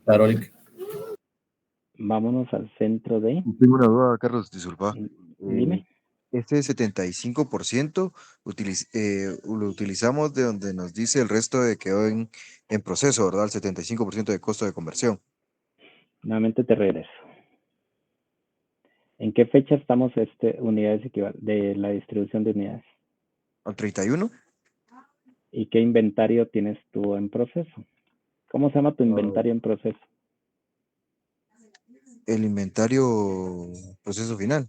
Claro, Lick. Vámonos al centro de... Tengo una duda, Carlos, disculpa. Dime. Este 75% lo utilizamos de donde nos dice el resto de quedó en proceso, ¿verdad? El 75% de costo de conversión. Nuevamente te regreso. ¿En qué fecha estamos unidades de la distribución de unidades? ¿Al 31? ¿Y qué inventario tienes tú en proceso? ¿Cómo se llama tu inventario en proceso? El inventario proceso final.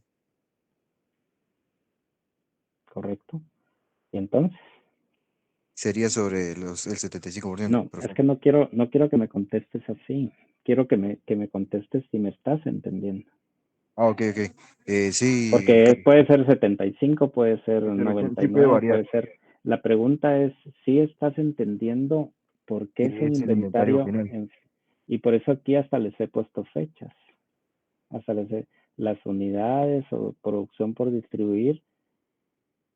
¿Correcto? ¿Y entonces? Sería sobre el 75%. No, es Perfecto. que no quiero que me contestes así. Quiero que me contestes si me estás entendiendo. Ok. Sí, Porque puede ser 75, puede ser sí puede 99, variar. puede ser... La pregunta es si estás entendiendo por qué es un Es el inventario inventario final. y por eso aquí hasta les he puesto fechas. Hasta las unidades o producción por distribuir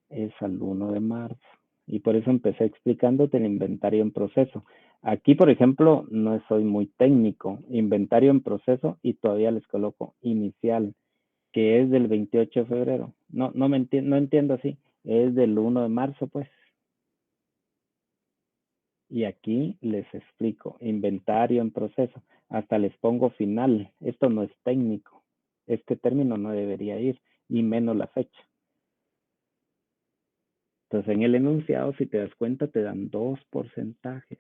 es al 1 de marzo. Y por eso empecé explicándote el inventario en proceso. Aquí, por ejemplo, no soy muy técnico. Inventario en proceso y todavía les coloco inicial, que es del 28 de febrero. No entiendo así. Es del 1 de marzo, pues. Y aquí les explico. Inventario en proceso. Hasta les pongo final. Esto no es técnico. Este término no debería ir, y menos la fecha. Entonces, en el enunciado, si te das cuenta, te dan 2 porcentajes.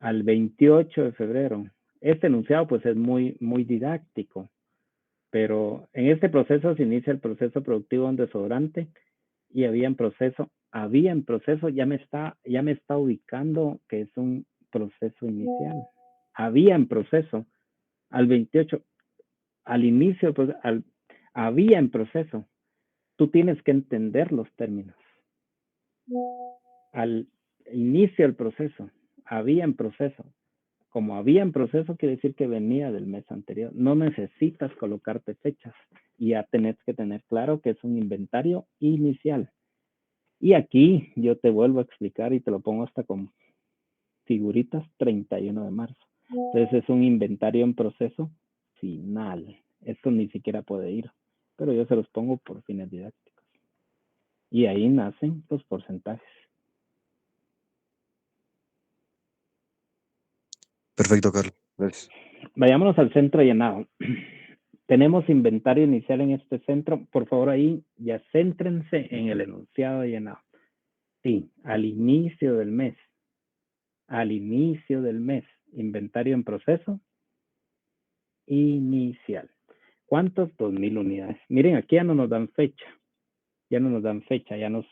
Al 28 de febrero. Este enunciado, pues, es muy didáctico. Pero en este proceso se inicia el proceso productivo de un desodorante y había en proceso, ya me está ubicando que es un proceso inicial. Había en proceso, al 28, al inicio, pues, había en proceso. Tú tienes que entender los términos. Al inicio del proceso, había en proceso. Como había en proceso, quiere decir que venía del mes anterior. No necesitas colocarte fechas y ya tenés que tener claro que es un inventario inicial. Y aquí yo te vuelvo a explicar y te lo pongo hasta con figuritas 31 de marzo. Entonces es un inventario en proceso final. Esto ni siquiera puede ir, pero yo se los pongo por fines didácticos. Y ahí nacen los porcentajes. Perfecto, Carlos. Gracias. Vayámonos al centro llenado. Tenemos inventario inicial en este centro. Por favor, ahí ya céntrense en el enunciado de llenado. Sí, al inicio del mes. Al inicio del mes. Inventario en proceso inicial. ¿Cuántos? 2,000 unidades. Miren, aquí ya no nos dan fecha. Ya no nos dan fecha. Ya nos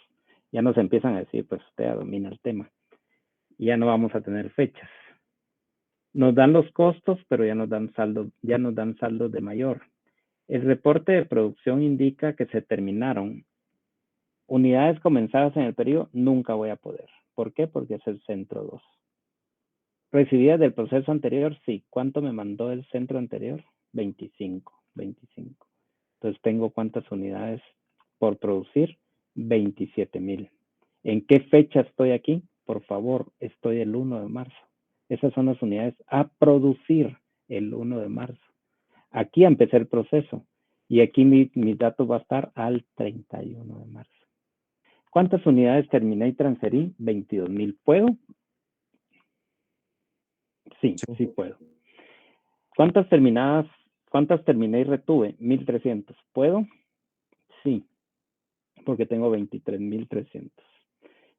empiezan a decir, pues usted ya domina el tema. Ya no vamos a tener fechas. Nos dan los costos, pero ya nos dan saldos de mayor. El reporte de producción indica que se terminaron unidades comenzadas en el periodo. Nunca voy a poder. ¿Por qué? Porque es el centro 2. Recibidas del proceso anterior, sí. ¿Cuánto me mandó el centro anterior? 25. Entonces tengo cuántas unidades por producir? 27,000. ¿En qué fecha estoy aquí? Por favor, estoy el 1 de marzo. Esas son las unidades a producir el 1 de marzo. Aquí empecé el proceso y aquí mis datos va a estar al 31 de marzo. ¿Cuántas unidades terminé y transferí? 22,000. ¿Puedo? Sí puedo. ¿Cuántas terminé y retuve? 1,300. ¿Puedo? Sí, porque tengo 23,300.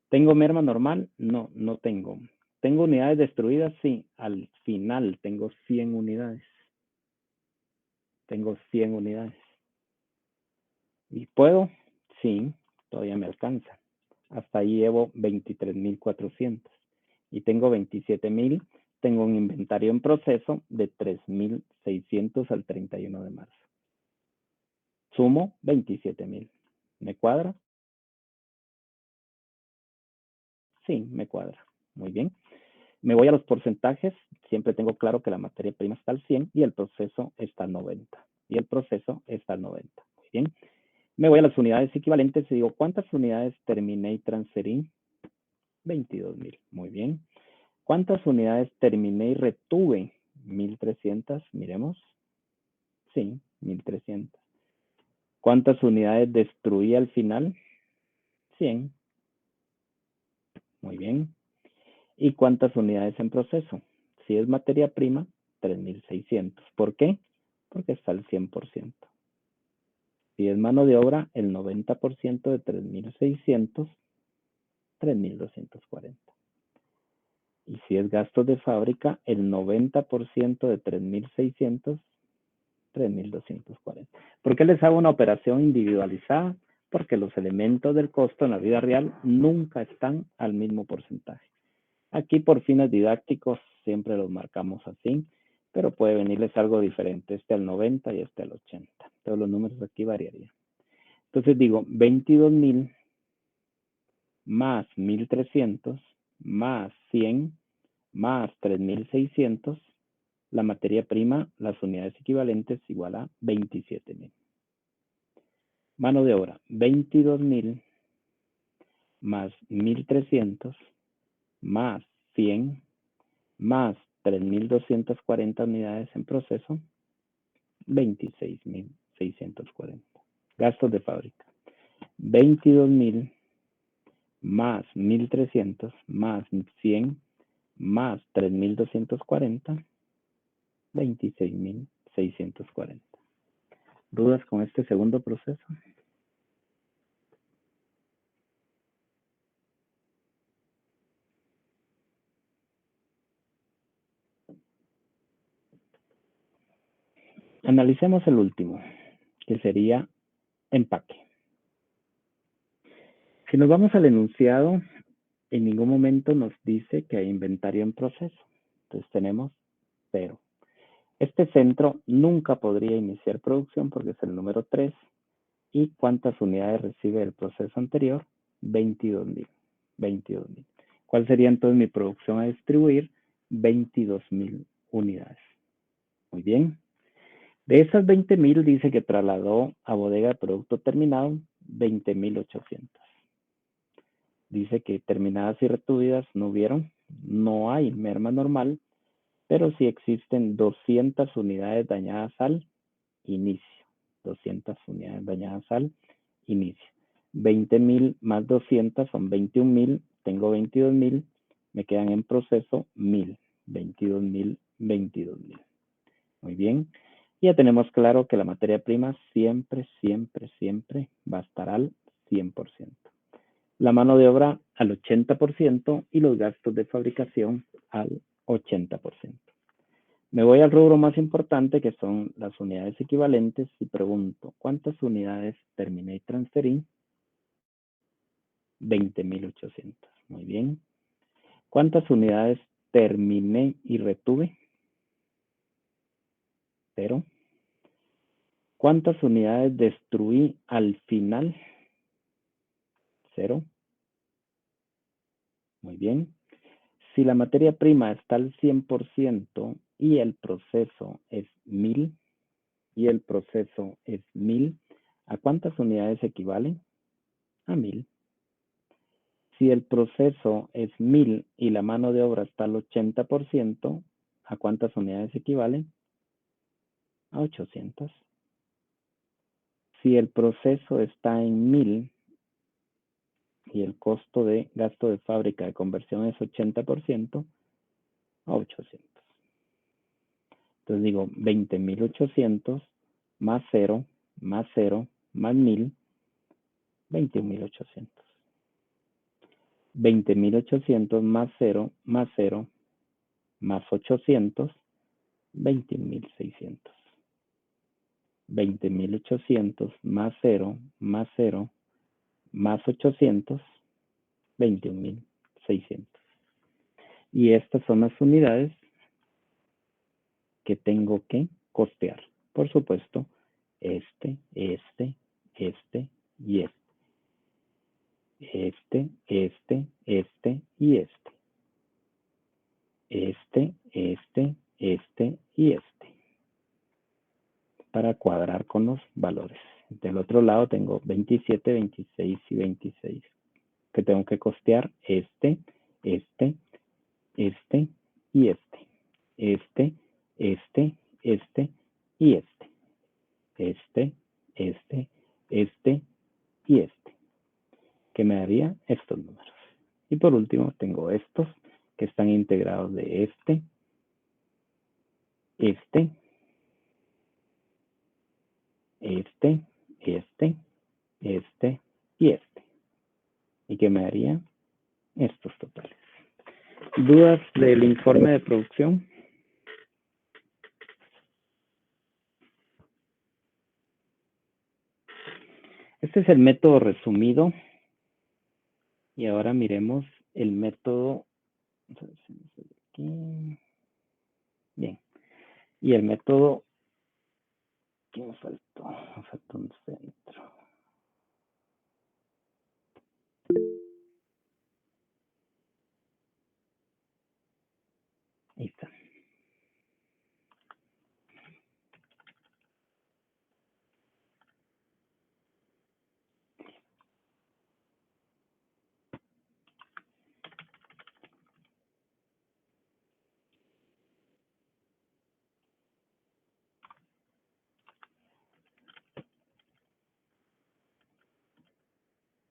¿Tengo merma normal? No tengo. ¿Tengo unidades destruidas? Sí, al final tengo 100 unidades. ¿Y puedo? Sí, todavía me alcanza. Hasta ahí llevo 23,400. Y tengo 27,000. Tengo un inventario en proceso de 3,600 al 31 de marzo. Sumo 27,000. ¿Me cuadra? Sí, me cuadra. Muy bien. Me voy a los porcentajes. Siempre tengo claro que la materia prima está al 100 y el proceso está al 90. Muy bien. Me voy a las unidades equivalentes y digo, ¿cuántas unidades terminé y transferí? 22,000. Muy bien. ¿Cuántas unidades terminé y retuve? 1,300. Miremos. Sí, 1,300. ¿Cuántas unidades destruí al final? 100. Muy bien. ¿Y cuántas unidades en proceso? Si es materia prima, 3.600. ¿Por qué? Porque está al 100%. Si es mano de obra, el 90% de 3.600, 3.240. Y si es gastos de fábrica, el 90% de 3.600, 3.240. ¿Por qué les hago una operación individualizada? Porque los elementos del costo en la vida real nunca están al mismo porcentaje. Aquí por fines didácticos siempre los marcamos así, pero puede venirles algo diferente, este al 90 y este al 80. Todos los números aquí variarían. Entonces digo 22.000 más 1.300 más 100 más 3.600, la materia prima, las unidades equivalentes igual a 27.000. Mano de obra, 22.000 más 1.300 más 100 más 3.240 unidades en proceso, 26.640. Gastos de fábrica, 22.000 más 1.300 más 100 más 3.240, 26.640. ¿Dudas con este segundo proceso? Analicemos el último, que sería empaque. Si nos vamos al enunciado, en ningún momento nos dice que hay inventario en proceso. Entonces tenemos 0. Este centro nunca podría iniciar producción porque es el número 3. ¿Y cuántas unidades recibe el proceso anterior? 22.000. 22.000. ¿Cuál sería entonces mi producción a distribuir? 22.000 unidades. Muy bien. De esas 20.000 dice que trasladó a bodega de producto terminado 20.800. Dice que terminadas y retuvidas no hubieron. No hay merma normal, pero sí existen 200 unidades dañadas al inicio. 200 unidades dañadas al inicio. 20.000 más 200 son 21.000. Tengo 22.000. Me quedan en proceso 1.000. 22.000, 22.000. Muy bien. Ya tenemos claro que la materia prima siempre, siempre, siempre va a estar al 100%. La mano de obra al 80% y los gastos de fabricación al 80%. Me voy al rubro más importante, que son las unidades equivalentes, y pregunto, ¿cuántas unidades terminé y transferí? 20.800. Muy bien. ¿Cuántas unidades terminé y retuve? 0. ¿Cuántas unidades destruí al final? 0. Muy bien. Si la materia prima está al 100% y el proceso es 1.000, ¿a cuántas unidades equivalen? A 1.000. Si el proceso es 1.000 y la mano de obra está al 80%, ¿a cuántas unidades equivalen? A 800. Si el proceso está en 1.000 y el costo de gasto de fábrica de conversión es 80%, a 800. Entonces digo 20.800 más 0, más 0, más 1.000, 21.800. 20.800 más 0, más 0, más 800, 21.600. 20.800 más 0, más 0, más 800, 21.600. Y estas son las unidades que tengo que costear. Por supuesto, este y este. Este y este y este. Para cuadrar con los valores. Del otro lado tengo 27, 26 y 26. Que tengo que costear este y este. Este y este. Y este. Que me daría estos números. Y por último tengo estos que están integrados de este este, y este. ¿Y qué me daría? Estos totales. ¿Dudas del informe de producción? Este es el método resumido. Y ahora miremos el método. Aquí. Bien. Y el método. ¿Qué me faltó? Me faltó un centro. Ahí está.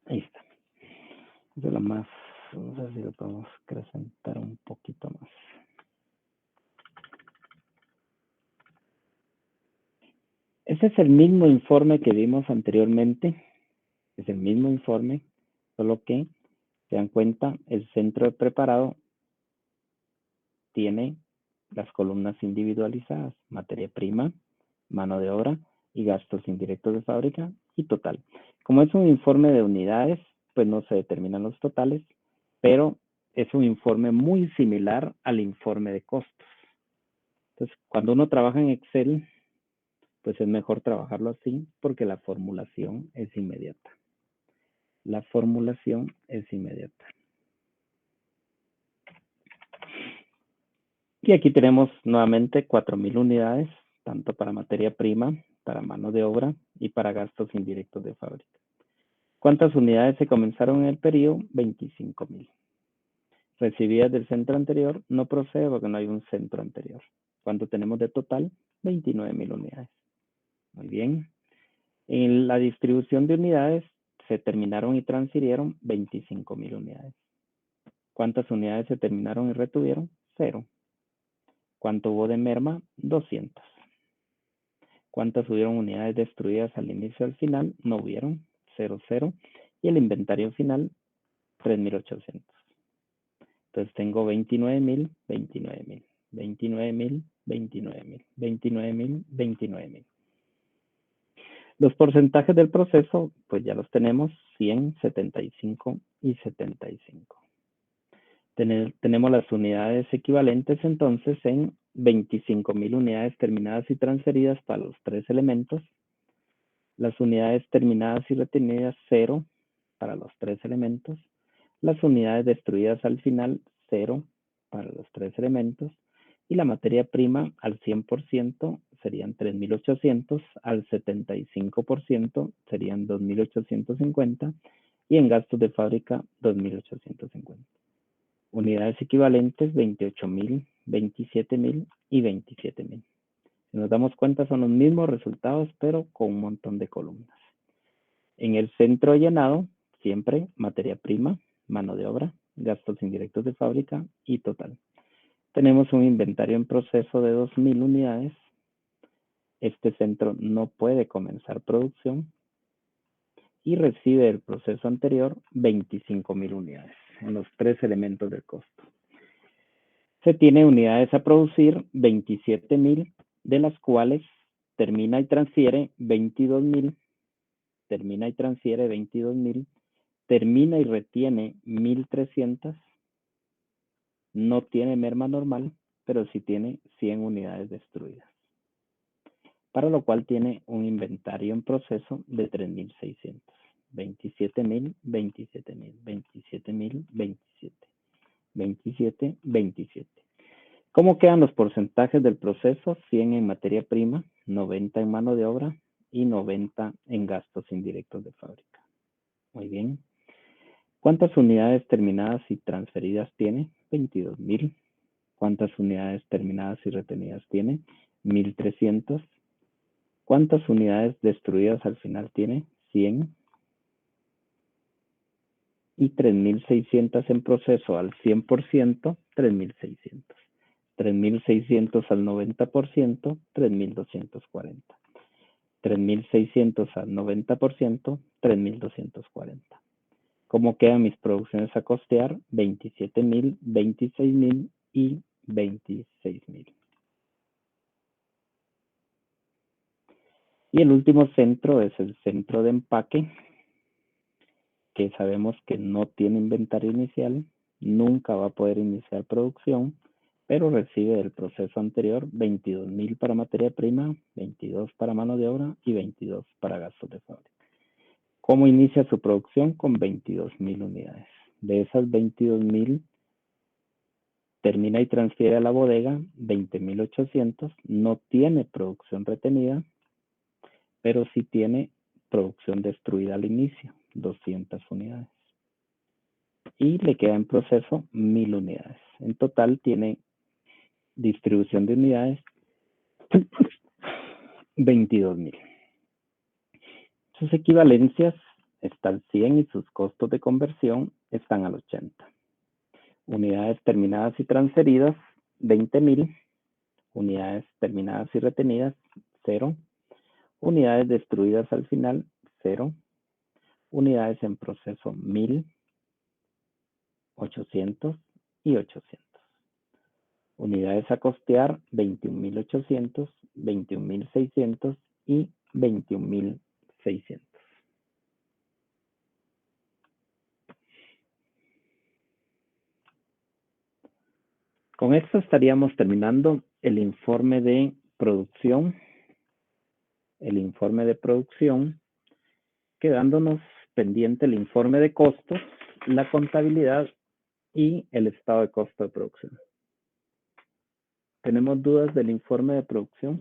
Ahí está. De lo más, vamos a ver si lo podemos acrecentar un poquito más. Ese es el mismo informe que vimos anteriormente. Es el mismo informe, solo que, se dan cuenta, el centro de preparado tiene las columnas individualizadas, materia prima, mano de obra y gastos indirectos de fábrica y total. Como es un informe de unidades, pues no se determinan los totales, pero es un informe muy similar al informe de costos. Entonces, cuando uno trabaja en Excel, pues es mejor trabajarlo así porque la formulación es inmediata. La formulación es inmediata. Y aquí tenemos nuevamente 4,000 unidades, tanto para materia prima, para mano de obra y para gastos indirectos de fábrica. ¿Cuántas unidades se comenzaron en el periodo? 25,000. Recibidas del centro anterior, no procede porque no hay un centro anterior. ¿Cuánto tenemos de total? 29,000 unidades. Muy bien. En la distribución de unidades se terminaron y transfirieron 25,000 unidades. ¿Cuántas unidades se terminaron y retuvieron? 0. ¿Cuánto hubo de merma? 200. ¿Cuántas hubieron unidades destruidas al inicio y al final? No hubieron. 0, 0. Y el inventario final, 3,800. Entonces tengo 29,000, 29,000, 29,000, 29,000, 29,000, 29,000. Los porcentajes del proceso, pues ya los tenemos, 100, 75 y 75. Tenemos las unidades equivalentes entonces en 25,000 unidades terminadas y transferidas para los 3 elementos. Las unidades terminadas y retenidas, 0 para los 3 elementos. Las unidades destruidas al final, 0 para los 3 elementos. Y la materia prima al 100% serían 3,800, al 75% serían 2,850 y en gastos de fábrica 2,850. Unidades equivalentes 28,000, 27,000 y 27,000. Si nos damos cuenta son los mismos resultados pero con un montón de columnas. En el centro llenado siempre materia prima, mano de obra, gastos indirectos de fábrica y total. Tenemos un inventario en proceso de 2,000 unidades. Este centro no puede comenzar producción y recibe del proceso anterior 25,000 unidades en los 3 elementos del costo. Se tiene unidades a producir 27,000, de las cuales termina y transfiere 22,000, termina y transfiere 22,000, termina y retiene 1,300, no tiene merma normal, pero sí tiene 100 unidades destruidas, para lo cual tiene un inventario en proceso de 3,600. 27,000, 27,000, 27,000, 27, 27, 27. ¿Cómo quedan los porcentajes del proceso? 100 en materia prima, 90 en mano de obra y 90 en gastos indirectos de fábrica. Muy bien. ¿Cuántas unidades terminadas y transferidas tiene? 22,000. ¿Cuántas unidades terminadas y retenidas tiene? 1,300. ¿Cuántas unidades destruidas al final tiene? 100. Y 3,600 en proceso al 100%, 3,600. 3.600 al 90%, 3.240. 3.600 al 90%, 3.240. ¿Cómo quedan mis producciones a costear? 27.000, 26.000 y 26.000. Y el último centro es el centro de empaque, que sabemos que no tiene inventario inicial, nunca va a poder iniciar producción, pero recibe del proceso anterior 22.000 para materia prima, 22 para mano de obra y 22 para gastos de fábrica. ¿Cómo inicia su producción? Con 22.000 unidades. De esas 22.000, termina y transfiere a la bodega 20.800, no tiene producción retenida, pero sí tiene producción destruida al inicio, 200 unidades. Y le queda en proceso 1.000 unidades. En total tiene distribución de unidades 22.000. Sus equivalencias están al 100 y sus costos de conversión están al 80. Unidades terminadas y transferidas, 20.000. Unidades terminadas y retenidas, 0. Unidades destruidas al final, 0. Unidades en proceso, 1.000, 800 y 800. Unidades a costear, 21.800, 21.600 y 21.600. Con esto estaríamos terminando el informe de producción. Quedándonos pendiente el informe de costos, la contabilidad y el estado de costo de producción. ¿Tenemos dudas del informe de producción?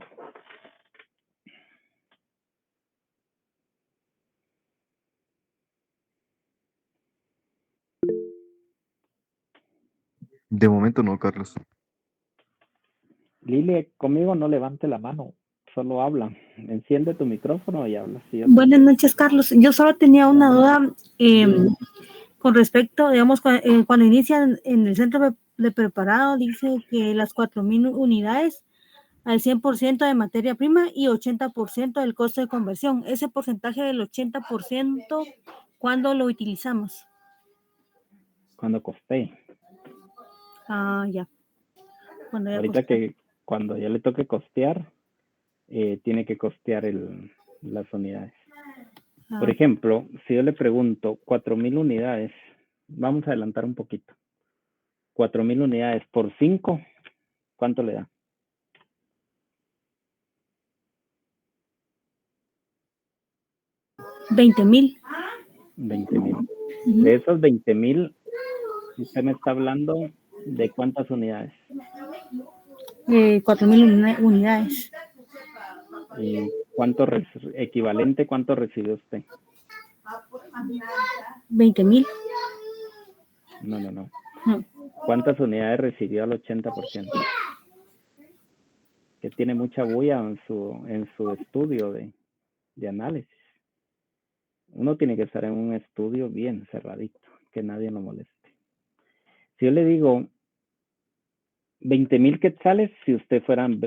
De momento no, Carlos. Lili, conmigo no levante la mano, solo habla. Enciende tu micrófono y habla. Sí, Buenas noches, Carlos. Yo solo tenía una duda con respecto, digamos, cuando inician en el centro de preparado, dice que las 4.000 unidades al 100% de materia prima y 80% del costo de conversión. Ese porcentaje del 80%, ¿cuándo lo utilizamos? Cuando costee. Ah, ya. Ahorita que cuando ya le toque costear, tiene que costear las unidades. Por ejemplo, si yo le pregunto 4.000 unidades, vamos a adelantar un poquito. 4.000 unidades por 5, ¿cuánto le da? 20.000. 20.000. De esos 20.000, usted me está hablando de cuántas unidades. 4.000 unidades. ¿Y cuánto equivalente cuánto recibió usted? 20.000. No. ¿Cuántas unidades recibió al 80%? Que tiene mucha bulla en su estudio de análisis. Uno tiene que estar en un estudio bien cerradito, que nadie lo moleste. Si yo le digo 20.000 quetzales, si usted fueran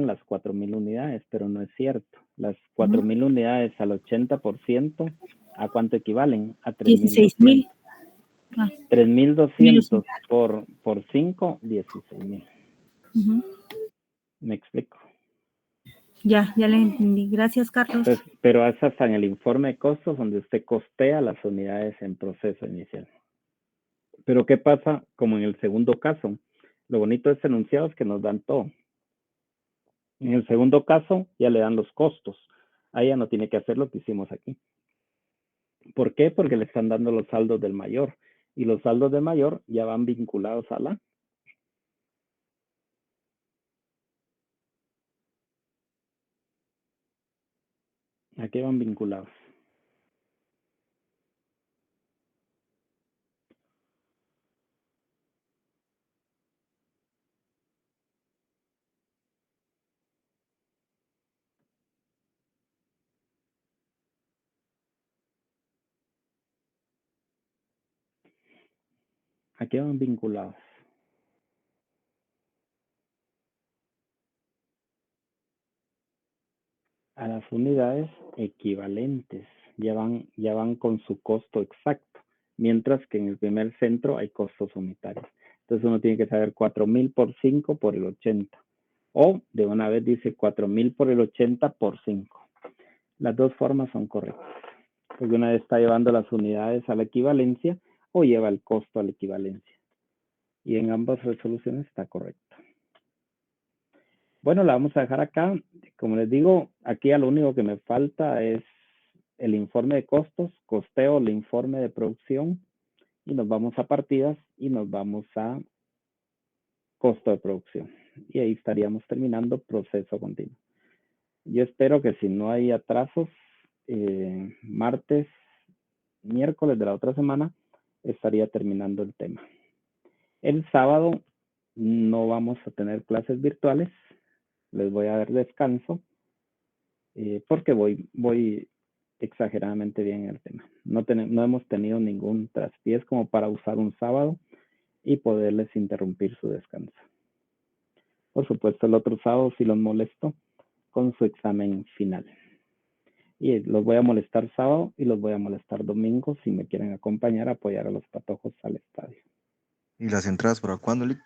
las 4.000 unidades, pero no es cierto. Las 4.000 unidades al 80%, ¿a cuánto equivalen? A 16.000. 3.200 por 5, 16.000. ¿Me explico? Ya le entendí. Gracias, Carlos. Entonces, pero es hasta en el informe de costos donde usted costea las unidades en proceso inicial. Pero ¿qué pasa como en el segundo caso? Lo bonito de este enunciado es que nos dan todo. En el segundo caso ya le dan los costos. Ahí ya no tiene que hacer lo que hicimos aquí. ¿Por qué? Porque le están dando los saldos del mayor. Y los saldos del mayor ya van vinculados a la... Aquí van vinculados. Aquí van vinculados. a las unidades equivalentes. Ya van con su costo exacto, mientras que en el primer centro hay costos unitarios. Entonces uno tiene que saber 4,000 por 5 por el 80. O de una vez dice 4,000 por el 80 por 5. Las dos formas son correctas. Porque una vez está llevando las unidades a la equivalencia o lleva el costo a la equivalencia. Y en ambas resoluciones está correcto. Bueno, la vamos a dejar acá. Como les digo, aquí ya lo único que me falta es el informe de costos, costeo el informe de producción y nos vamos a partidas y nos vamos a costo de producción. Y ahí estaríamos terminando proceso continuo. Yo espero que si no hay atrasos, martes, miércoles de la otra semana, estaría terminando el tema. El sábado no vamos a tener clases virtuales. Les voy a dar descanso porque voy exageradamente bien en el tema. No hemos tenido ningún traspiés como para usar un sábado y poderles interrumpir su descanso. Por supuesto, el otro sábado sí los molesto con su examen final. Y los voy a molestar sábado y los voy a molestar domingo si me quieren acompañar a apoyar a los patojos al estadio. ¿Y las entradas para cuándo, Lick?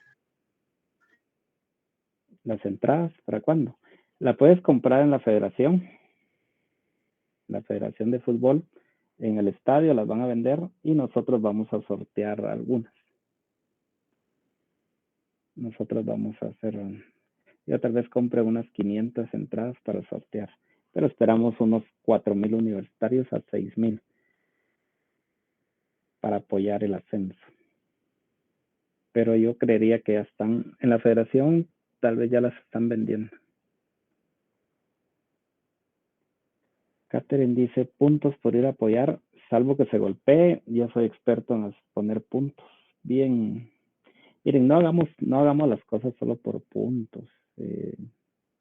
¿Las entradas para cuándo? La puedes comprar en la federación de fútbol. En el estadio las van a vender y nosotros vamos a sortear algunas. Nosotros vamos a hacer, yo tal vez compre unas 500 entradas para sortear, pero esperamos unos 4,000 universitarios a 6,000 para apoyar el ascenso. Pero yo creería que ya están en la federación, tal vez ya las están vendiendo. Catherine dice, puntos por ir a apoyar, salvo que se golpee, yo soy experto en poner puntos. Bien, miren, no hagamos las cosas solo por puntos.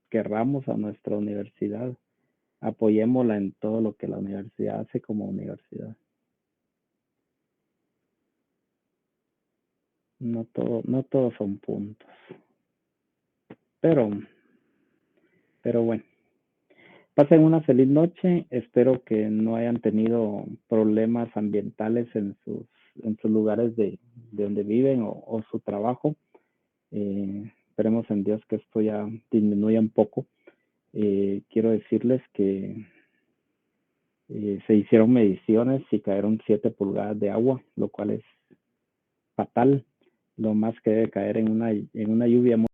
Querramos a nuestra universidad, apoyémosla en todo lo que la universidad hace como universidad. No todo son puntos. Pero bueno. Pasen una feliz noche. Espero que no hayan tenido problemas ambientales en sus lugares de donde viven o su trabajo. Esperemos en Dios que esto ya disminuya un poco. Quiero decirles que se hicieron mediciones y cayeron 7 pulgadas de agua, lo cual es fatal. Lo más que debe caer en una lluvia muy